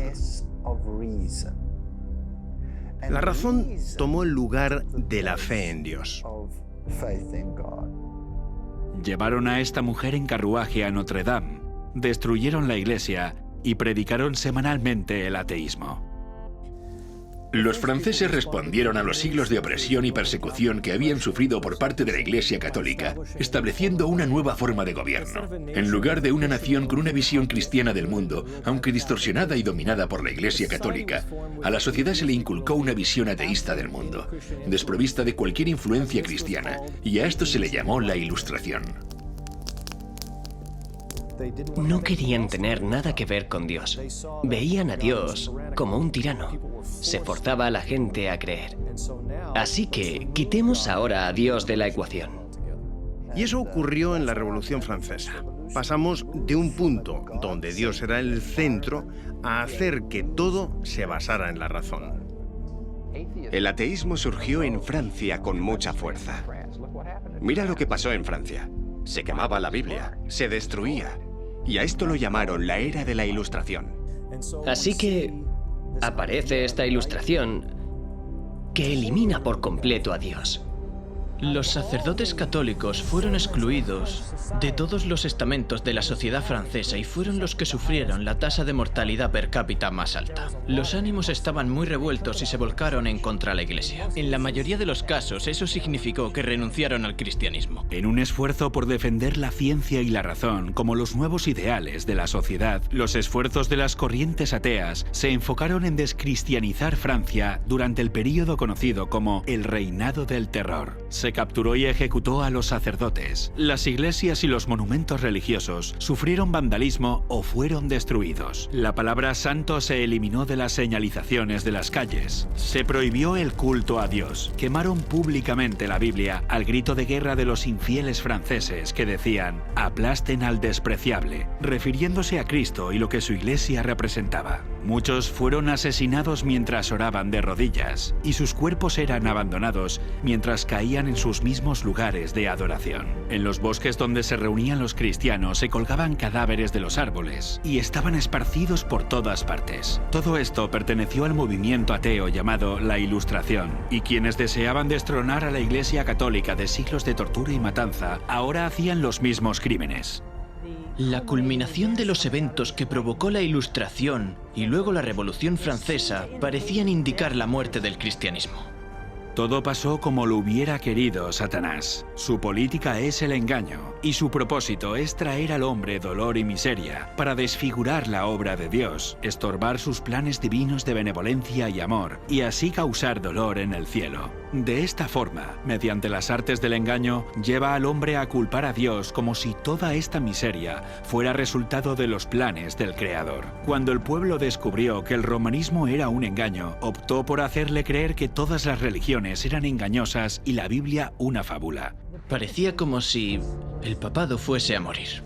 La razón tomó el lugar de la fe en Dios. Llevaron a esta mujer en carruaje a Notre Dame, destruyeron la iglesia y predicaron semanalmente el ateísmo. Los franceses respondieron a los siglos de opresión y persecución que habían sufrido por parte de la Iglesia Católica, estableciendo una nueva forma de gobierno. En lugar de una nación con una visión cristiana del mundo, aunque distorsionada y dominada por la Iglesia Católica, a la sociedad se le inculcó una visión ateísta del mundo, desprovista de cualquier influencia cristiana, y a esto se le llamó la Ilustración. No querían tener nada que ver con Dios. Veían a Dios como un tirano. Se forzaba a la gente a creer. Así que quitemos ahora a Dios de la ecuación. Y eso ocurrió en la Revolución Francesa. Pasamos de un punto donde Dios era el centro a hacer que todo se basara en la razón. El ateísmo surgió en Francia con mucha fuerza. Mira lo que pasó en Francia. Se quemaba la Biblia, se destruía. Y a esto lo llamaron la era de la Ilustración. Así que aparece esta ilustración que elimina por completo a Dios. Los sacerdotes católicos fueron excluidos de todos los estamentos de la sociedad francesa y fueron los que sufrieron la tasa de mortalidad per cápita más alta. Los ánimos estaban muy revueltos y se volcaron en contra de la Iglesia. En la mayoría de los casos, eso significó que renunciaron al cristianismo. En un esfuerzo por defender la ciencia y la razón como los nuevos ideales de la sociedad, los esfuerzos de las corrientes ateas se enfocaron en descristianizar Francia durante el período conocido como el Reinado del Terror. Se capturó y ejecutó a los sacerdotes. Las iglesias y los monumentos religiosos sufrieron vandalismo o fueron destruidos. La palabra santo se eliminó de las señalizaciones de las calles. Se prohibió el culto a Dios. Quemaron públicamente la Biblia al grito de guerra de los infieles franceses que decían «aplasten al despreciable», refiriéndose a Cristo y lo que su iglesia representaba. Muchos fueron asesinados mientras oraban de rodillas y sus cuerpos eran abandonados mientras caían en sus mismos lugares de adoración. En los bosques donde se reunían los cristianos se colgaban cadáveres de los árboles y estaban esparcidos por todas partes. Todo esto perteneció al movimiento ateo llamado la Ilustración, y quienes deseaban destronar a la Iglesia Católica de siglos de tortura y matanza ahora hacían los mismos crímenes. La culminación de los eventos que provocó la Ilustración y luego la Revolución Francesa parecían indicar la muerte del cristianismo. Todo pasó como lo hubiera querido Satanás. Su política es el engaño, y su propósito es traer al hombre dolor y miseria para desfigurar la obra de Dios, estorbar sus planes divinos de benevolencia y amor, y así causar dolor en el cielo. De esta forma, mediante las artes del engaño, lleva al hombre a culpar a Dios como si toda esta miseria fuera resultado de los planes del Creador. Cuando el pueblo descubrió que el romanismo era un engaño, optó por hacerle creer que todas las religiones eran engañosas y la Biblia una fábula. Parecía como si el papado fuese a morir.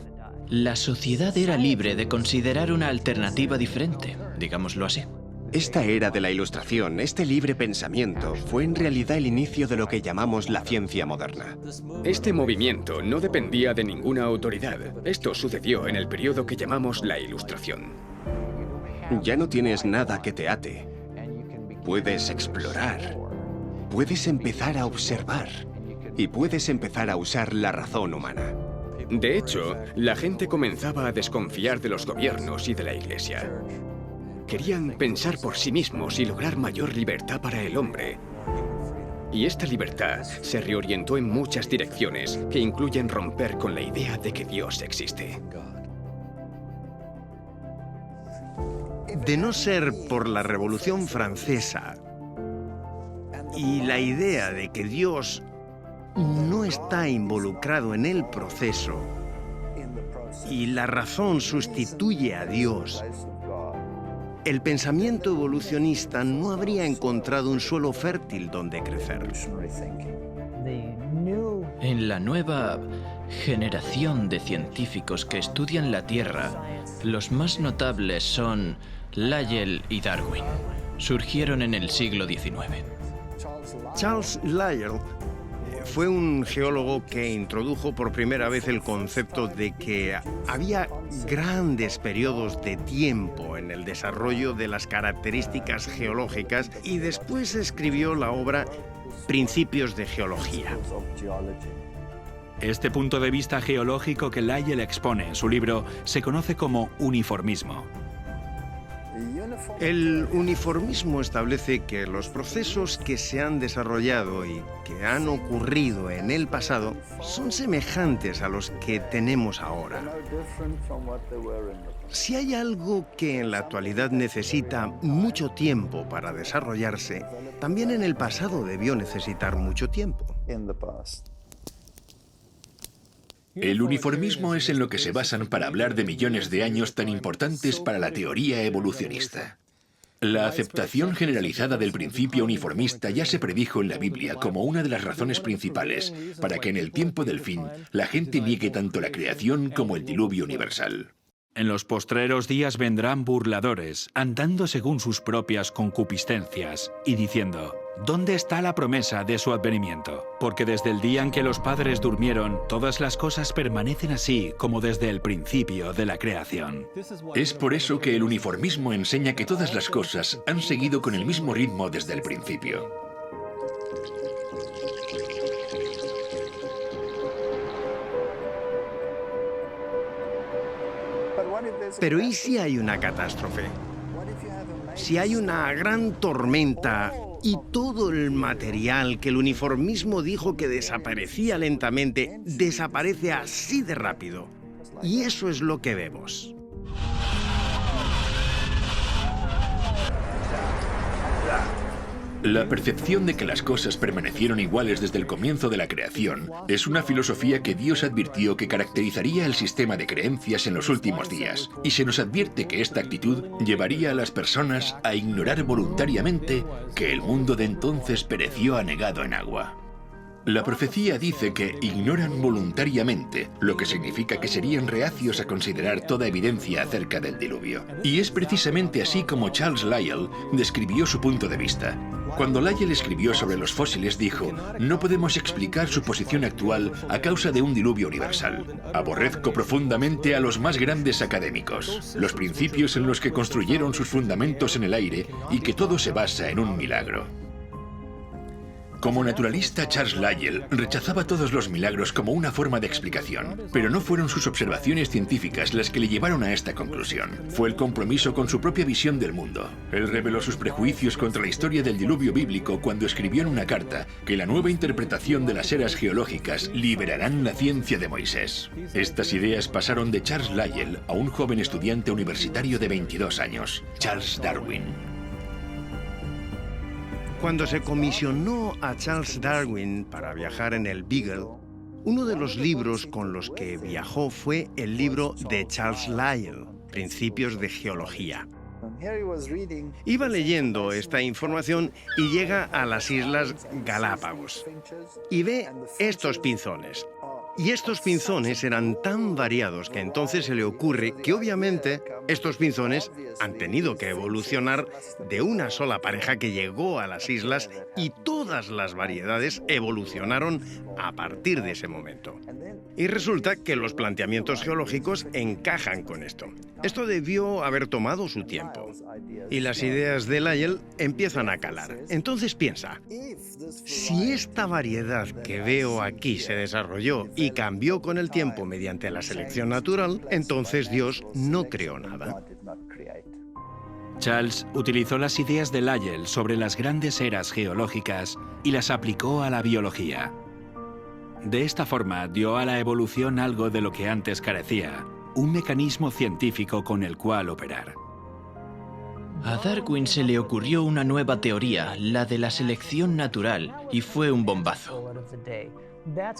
La sociedad era libre de considerar una alternativa diferente, digámoslo así. Esta era de la Ilustración, este libre pensamiento, fue en realidad el inicio de lo que llamamos la ciencia moderna. Este movimiento no dependía de ninguna autoridad. Esto sucedió en el periodo que llamamos la Ilustración. Ya no tienes nada que te ate. Puedes explorar. Puedes empezar a observar y puedes empezar a usar la razón humana. De hecho, la gente comenzaba a desconfiar de los gobiernos y de la Iglesia. Querían pensar por sí mismos y lograr mayor libertad para el hombre. Y esta libertad se reorientó en muchas direcciones que incluyen romper con la idea de que Dios existe. De no ser por la Revolución Francesa y la idea de que Dios no está involucrado en el proceso y la razón sustituye a Dios, el pensamiento evolucionista no habría encontrado un suelo fértil donde crecer. En la nueva generación de científicos que estudian la Tierra, los más notables son Lyell y Darwin. Surgieron en el siglo XIX. Charles Lyell fue un geólogo que introdujo por primera vez el concepto de que había grandes periodos de tiempo en el desarrollo de las características geológicas y después escribió la obra Principios de Geología. Este punto de vista geológico que Lyell expone en su libro se conoce como uniformismo. El uniformismo establece que los procesos que se han desarrollado y que han ocurrido en el pasado son semejantes a los que tenemos ahora. Si hay algo que en la actualidad necesita mucho tiempo para desarrollarse, también en el pasado debió necesitar mucho tiempo. El uniformismo es en lo que se basan para hablar de millones de años tan importantes para la teoría evolucionista. La aceptación generalizada del principio uniformista ya se predijo en la Biblia como una de las razones principales para que en el tiempo del fin la gente niegue tanto la creación como el diluvio universal. En los postreros días vendrán burladores, andando según sus propias concupiscencias, y diciendo: ¿dónde está la promesa de su advenimiento? Porque desde el día en que los padres durmieron, todas las cosas permanecen así como desde el principio de la creación. Es por eso que el uniformismo enseña que todas las cosas han seguido con el mismo ritmo desde el principio. Pero ¿y si hay una catástrofe? Si hay una gran tormenta y todo el material que el uniformismo dijo que desaparecía lentamente, desaparece así de rápido. Y eso es lo que vemos. La percepción de que las cosas permanecieron iguales desde el comienzo de la creación es una filosofía que Dios advirtió que caracterizaría el sistema de creencias en los últimos días, y se nos advierte que esta actitud llevaría a las personas a ignorar voluntariamente que el mundo de entonces pereció anegado en agua. La profecía dice que ignoran voluntariamente, lo que significa que serían reacios a considerar toda evidencia acerca del diluvio. Y es precisamente así como Charles Lyell describió su punto de vista. Cuando Lyell escribió sobre los fósiles dijo: no podemos explicar su posición actual a causa de un diluvio universal. Aborrezco profundamente a los más grandes académicos, los principios en los que construyeron sus fundamentos en el aire y que todo se basa en un milagro. Como naturalista, Charles Lyell rechazaba todos los milagros como una forma de explicación, pero no fueron sus observaciones científicas las que le llevaron a esta conclusión. Fue el compromiso con su propia visión del mundo. Él reveló sus prejuicios contra la historia del diluvio bíblico cuando escribió en una carta que la nueva interpretación de las eras geológicas liberarán la ciencia de Moisés. Estas ideas pasaron de Charles Lyell a un joven estudiante universitario de 22 años, Charles Darwin. Cuando se comisionó a Charles Darwin para viajar en el Beagle, uno de los libros con los que viajó fue el libro de Charles Lyell, Principios de Geología. Iba leyendo esta información y llega a las Islas Galápagos y ve estos pinzones. Y estos pinzones eran tan variados que entonces se le ocurre que obviamente estos pinzones han tenido que evolucionar de una sola pareja que llegó a las islas y todas las variedades evolucionaron a partir de ese momento. Y resulta que los planteamientos geológicos encajan con esto. Esto debió haber tomado su tiempo. Y las ideas de Lyell empiezan a calar. Entonces piensa, si esta variedad que veo aquí se desarrolló y cambió con el tiempo mediante la selección natural, entonces Dios no creó nada. Charles utilizó las ideas de Lyell sobre las grandes eras geológicas y las aplicó a la biología. De esta forma dio a la evolución algo de lo que antes carecía, un mecanismo científico con el cual operar. A Darwin se le ocurrió una nueva teoría, la de la selección natural, y fue un bombazo.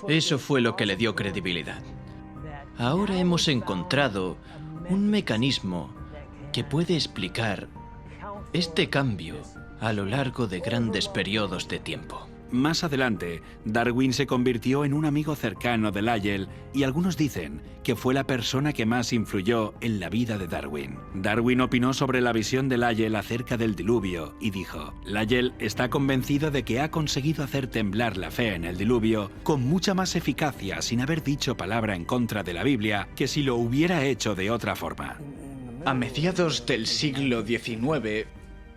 Eso fue lo que le dio credibilidad. Ahora hemos encontrado un mecanismo que puede explicar este cambio a lo largo de grandes periodos de tiempo. Más adelante, Darwin se convirtió en un amigo cercano de Lyell y algunos dicen que fue la persona que más influyó en la vida de Darwin. Darwin opinó sobre la visión de Lyell acerca del diluvio y dijo: Lyell está convencido de que ha conseguido hacer temblar la fe en el diluvio con mucha más eficacia sin haber dicho palabra en contra de la Biblia que si lo hubiera hecho de otra forma. A mediados del siglo XIX,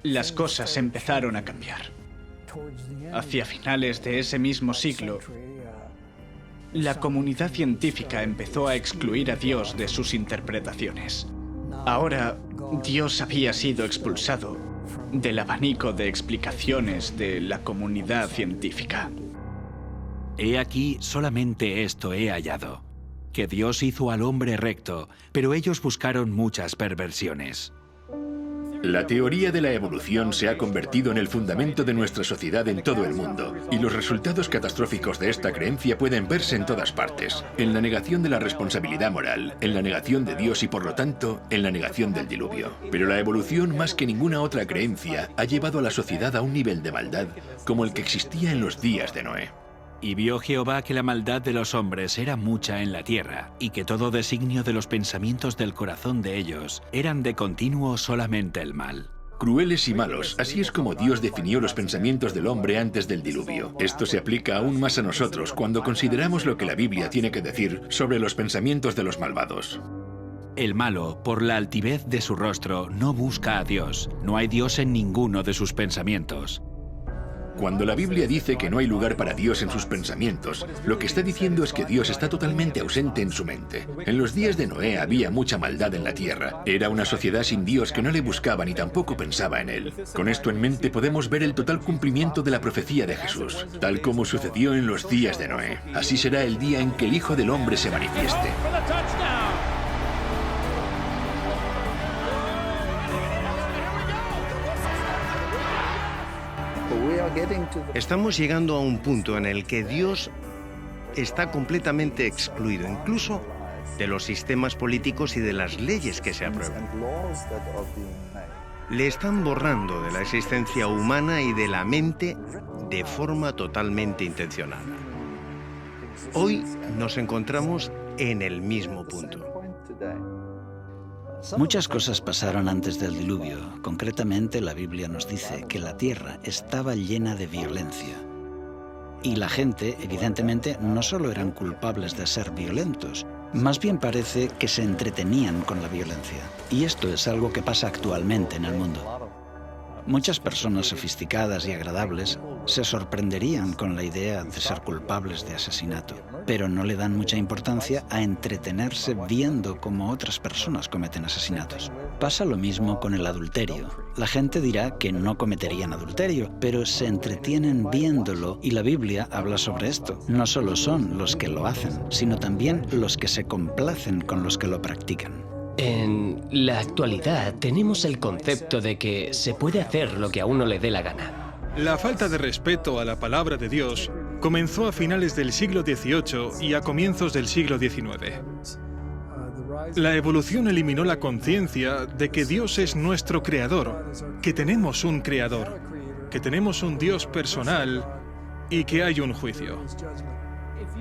las cosas empezaron a cambiar. Hacia finales de ese mismo siglo, la comunidad científica empezó a excluir a Dios de sus interpretaciones. Ahora, Dios había sido expulsado del abanico de explicaciones de la comunidad científica. He aquí solamente esto he hallado, que Dios hizo al hombre recto, pero ellos buscaron muchas perversiones. La teoría de la evolución se ha convertido en el fundamento de nuestra sociedad en todo el mundo, y los resultados catastróficos de esta creencia pueden verse en todas partes, en la negación de la responsabilidad moral, en la negación de Dios y por lo tanto, en la negación del diluvio. Pero la evolución, más que ninguna otra creencia, ha llevado a la sociedad a un nivel de maldad como el que existía en los días de Noé. Y vio Jehová que la maldad de los hombres era mucha en la tierra, y que todo designio de los pensamientos del corazón de ellos eran de continuo solamente el mal. Crueles y malos, así es como Dios definió los pensamientos del hombre antes del diluvio. Esto se aplica aún más a nosotros cuando consideramos lo que la Biblia tiene que decir sobre los pensamientos de los malvados. El malo, por la altivez de su rostro, no busca a Dios. No hay Dios en ninguno de sus pensamientos. Cuando la Biblia dice que no hay lugar para Dios en sus pensamientos, lo que está diciendo es que Dios está totalmente ausente en su mente. En los días de Noé había mucha maldad en la tierra. Era una sociedad sin Dios que no le buscaba ni tampoco pensaba en él. Con esto en mente podemos ver el total cumplimiento de la profecía de Jesús, tal como sucedió en los días de Noé. Así será el día en que el Hijo del Hombre se manifieste. Estamos llegando a un punto en el que Dios está completamente excluido, incluso de los sistemas políticos y de las leyes que se aprueban. Le están borrando de la existencia humana y de la mente de forma totalmente intencionada. Hoy nos encontramos en el mismo punto. Muchas cosas pasaron antes del diluvio. Concretamente, la Biblia nos dice que la tierra estaba llena de violencia. Y la gente, evidentemente, no solo eran culpables de ser violentos, más bien parece que se entretenían con la violencia. Y esto es algo que pasa actualmente en el mundo. Muchas personas sofisticadas y agradables se sorprenderían con la idea de ser culpables de asesinato, pero no le dan mucha importancia a entretenerse viendo cómo otras personas cometen asesinatos. Pasa lo mismo con el adulterio. La gente dirá que no cometerían adulterio, pero se entretienen viéndolo y la Biblia habla sobre esto. No solo son los que lo hacen, sino también los que se complacen con los que lo practican. En la actualidad tenemos el concepto de que se puede hacer lo que a uno le dé la gana. La falta de respeto a la palabra de Dios comenzó a finales del siglo XVIII y a comienzos del siglo XIX. La evolución eliminó la conciencia de que Dios es nuestro creador, que tenemos un creador, que tenemos un Dios personal y que hay un juicio.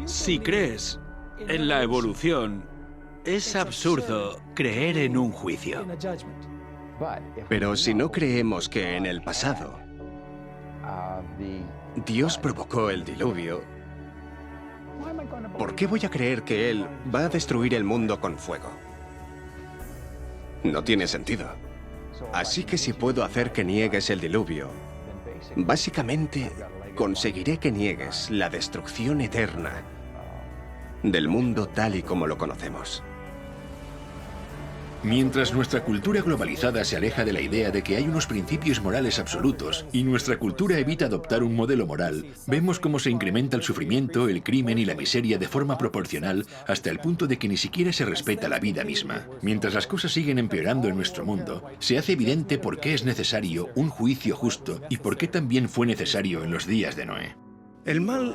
Si crees en la evolución, es absurdo creer en un juicio. Pero si no creemos que en el pasado Dios provocó el diluvio, ¿por qué voy a creer que Él va a destruir el mundo con fuego? No tiene sentido. Así que si puedo hacer que niegues el diluvio, básicamente conseguiré que niegues la destrucción eterna del mundo tal y como lo conocemos. Mientras nuestra cultura globalizada se aleja de la idea de que hay unos principios morales absolutos y nuestra cultura evita adoptar un modelo moral, vemos cómo se incrementa el sufrimiento, el crimen y la miseria de forma proporcional hasta el punto de que ni siquiera se respeta la vida misma. Mientras las cosas siguen empeorando en nuestro mundo, se hace evidente por qué es necesario un juicio justo y por qué también fue necesario en los días de Noé. El mal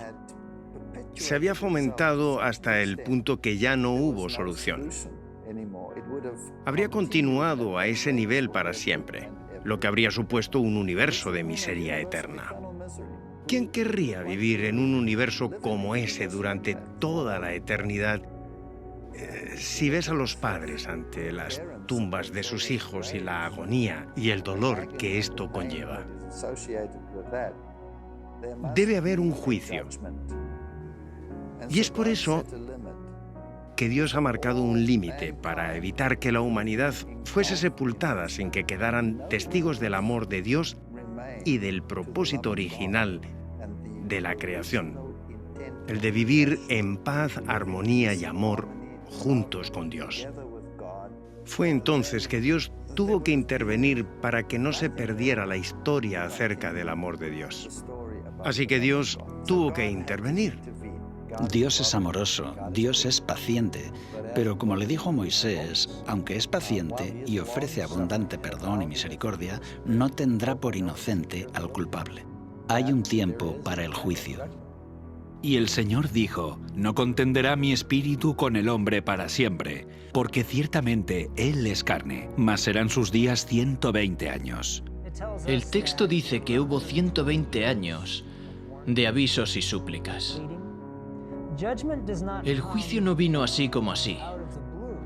se había fomentado hasta el punto que ya no hubo solución. Habría continuado a ese nivel para siempre, lo que habría supuesto un universo de miseria eterna. ¿Quién querría vivir en un universo como ese durante toda la eternidad? Si ves a los padres ante las tumbas de sus hijos y la agonía y el dolor que esto conlleva, debe haber un juicio. Y es por eso que Dios ha marcado un límite para evitar que la humanidad fuese sepultada sin que quedaran testigos del amor de Dios y del propósito original de la creación, el de vivir en paz, armonía y amor juntos con Dios. Fue entonces que Dios tuvo que intervenir para que no se perdiera la historia acerca del amor de Dios. Así que Dios tuvo que intervenir. Dios es amoroso, Dios es paciente, pero como le dijo Moisés, aunque es paciente y ofrece abundante perdón y misericordia, no tendrá por inocente al culpable. Hay un tiempo para el juicio. Y el Señor dijo, no contenderá mi espíritu con el hombre para siempre, porque ciertamente él es carne, mas serán sus días 120 años. El texto dice que hubo 120 años de avisos y súplicas. El juicio no vino así como así,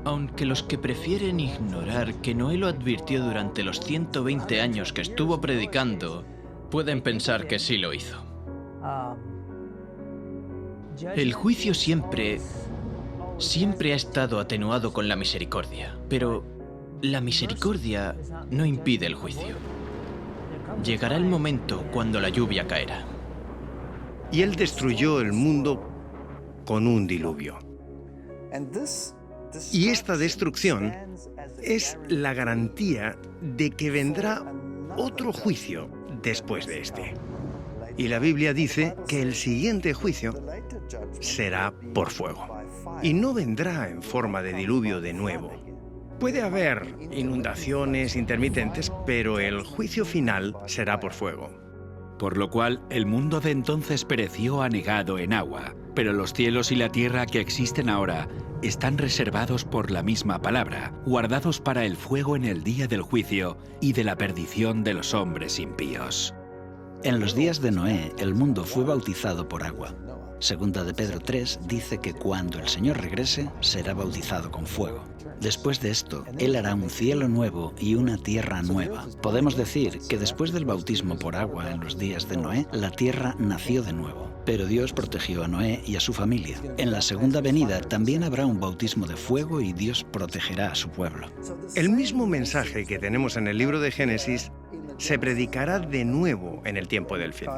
aunque los que prefieren ignorar que Noé lo advirtió durante los 120 años que estuvo predicando, pueden pensar que sí lo hizo. El juicio siempre ha estado atenuado con la misericordia, pero la misericordia no impide el juicio. Llegará el momento cuando la lluvia caerá. Y Él destruyó el mundo con un diluvio. Y esta destrucción es la garantía de que vendrá otro juicio después de este. Y la Biblia dice que el siguiente juicio será por fuego. Y no vendrá en forma de diluvio de nuevo. Puede haber inundaciones intermitentes, pero el juicio final será por fuego. por lo cual el mundo de entonces pereció anegado en agua. Pero los cielos y la tierra que existen ahora están reservados por la misma palabra, guardados para el fuego en el día del juicio y de la perdición de los hombres impíos. En los días de Noé, el mundo fue bautizado por agua. Segunda de Pedro 3 dice que cuando el Señor regrese, será bautizado con fuego. Después de esto, Él hará un cielo nuevo y una tierra nueva. Podemos decir que después del bautismo por agua en los días de Noé, la tierra nació de nuevo. Pero Dios protegió a Noé y a su familia. En la segunda venida también habrá un bautismo de fuego y Dios protegerá a su pueblo. El mismo mensaje que tenemos en el libro de Génesis se predicará de nuevo en el tiempo del fin.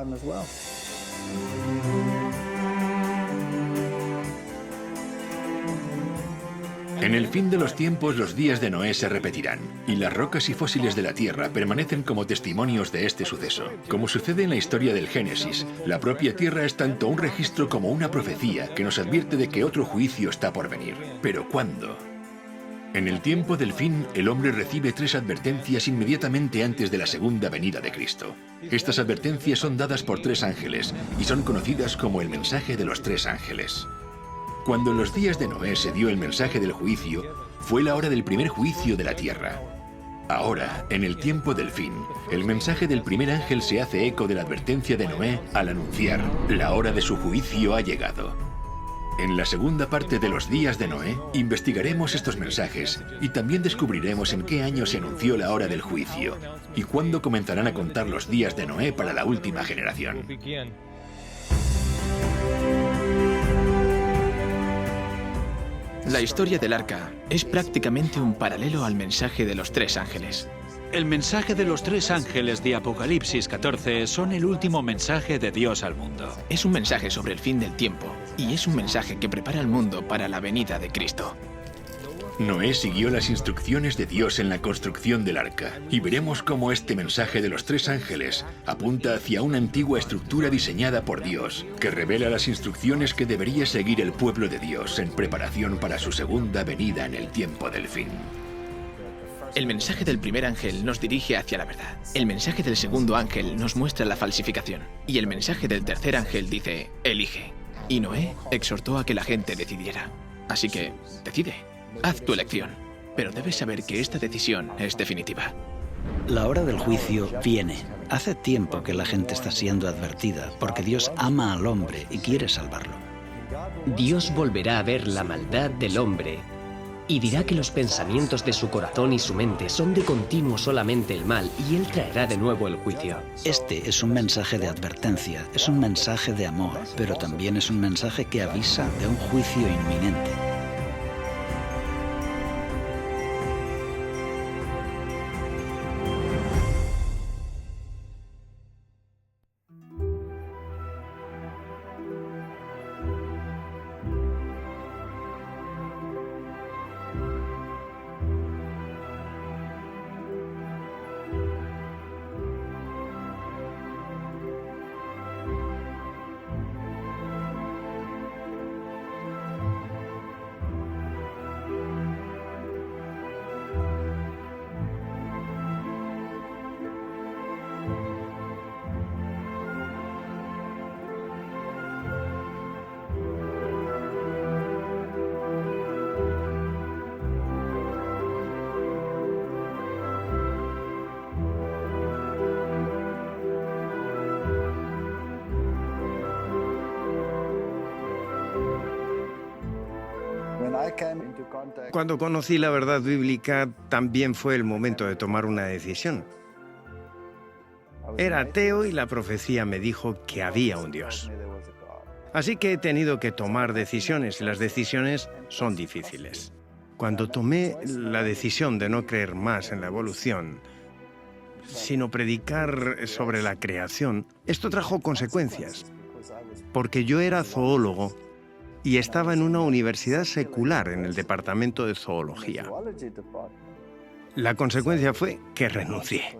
En el fin de los tiempos, los días de Noé se repetirán, y las rocas y fósiles de la tierra permanecen como testimonios de este suceso. Como sucede en la historia del Génesis, la propia tierra es tanto un registro como una profecía que nos advierte de que otro juicio está por venir. ¿Pero cuándo? En el tiempo del fin, el hombre recibe 3 advertencias inmediatamente antes de la segunda venida de Cristo. Estas advertencias son dadas por 3 ángeles y son conocidas como el mensaje de los 3 ángeles. Cuando en los días de Noé se dio el mensaje del juicio, fue la hora del primer juicio de la tierra. Ahora, en el tiempo del fin, el mensaje del primer ángel se hace eco de la advertencia de Noé al anunciar: la hora de su juicio ha llegado. En la segunda parte de los días de Noé, investigaremos estos mensajes y también descubriremos en qué año se anunció la hora del juicio y cuándo comenzarán a contar los días de Noé para la última generación. La historia del arca es prácticamente un paralelo al mensaje de los 3 ángeles. El mensaje de los 3 ángeles de Apocalipsis 14 son el último mensaje de Dios al mundo. Es un mensaje sobre el fin del tiempo y es un mensaje que prepara al mundo para la venida de Cristo. Noé siguió las instrucciones de Dios en la construcción del arca y veremos cómo este mensaje de los 3 ángeles apunta hacia una antigua estructura diseñada por Dios que revela las instrucciones que debería seguir el pueblo de Dios en preparación para su segunda venida en el tiempo del fin. El mensaje del primer ángel nos dirige hacia la verdad. El mensaje del segundo ángel nos muestra la falsificación. Y el mensaje del tercer ángel dice: elige. Y Noé exhortó a que la gente decidiera. Así que, decide. Haz tu elección, pero debes saber que esta decisión es definitiva. La hora del juicio viene. Hace tiempo que la gente está siendo advertida porque Dios ama al hombre y quiere salvarlo. Dios volverá a ver la maldad del hombre y dirá que los pensamientos de su corazón y su mente son de continuo solamente el mal y Él traerá de nuevo el juicio. Este es un mensaje de advertencia, es un mensaje de amor, pero también es un mensaje que avisa de un juicio inminente. Cuando conocí la verdad bíblica, también fue el momento de tomar una decisión. Era ateo y la profecía me dijo que había un Dios. Así que he tenido que tomar decisiones y las decisiones son difíciles. Cuando tomé la decisión de no creer más en la evolución, sino predicar sobre la creación, esto trajo consecuencias, porque yo era zoólogo y estaba en una universidad secular en el departamento de zoología. La consecuencia fue que renuncié.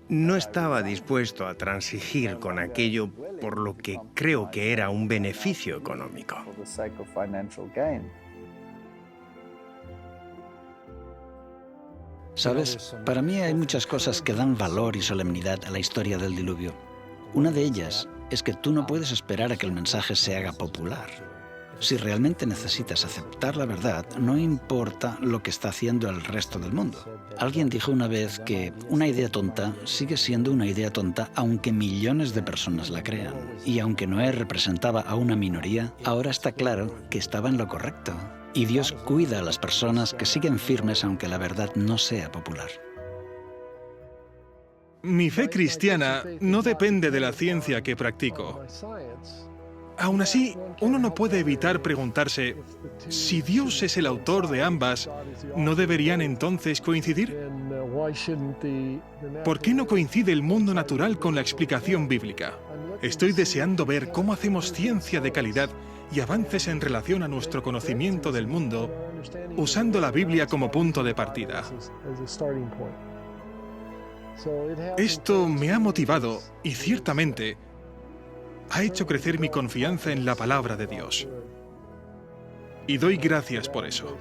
No estaba dispuesto a transigir con aquello por lo que creo que era un beneficio económico. ¿Sabes? Para mí hay muchas cosas que dan valor y solemnidad a la historia del diluvio. Una de ellas es que tú no puedes esperar a que el mensaje se haga popular. Si realmente necesitas aceptar la verdad, no importa lo que está haciendo el resto del mundo. Alguien dijo una vez que una idea tonta sigue siendo una idea tonta aunque millones de personas la crean. Y aunque Noé representaba a una minoría, ahora está claro que estaba en lo correcto. Y Dios cuida a las personas que siguen firmes aunque la verdad no sea popular. Mi fe cristiana no depende de la ciencia que practico. Aún así, uno no puede evitar preguntarse, si Dios es el autor de ambas, ¿no deberían entonces coincidir? ¿Por qué no coincide el mundo natural con la explicación bíblica? Estoy deseando ver cómo hacemos ciencia de calidad y avances en relación a nuestro conocimiento del mundo, usando la Biblia como punto de partida. Esto me ha motivado y ciertamente ha hecho crecer mi confianza en la palabra de Dios. Y doy gracias por eso.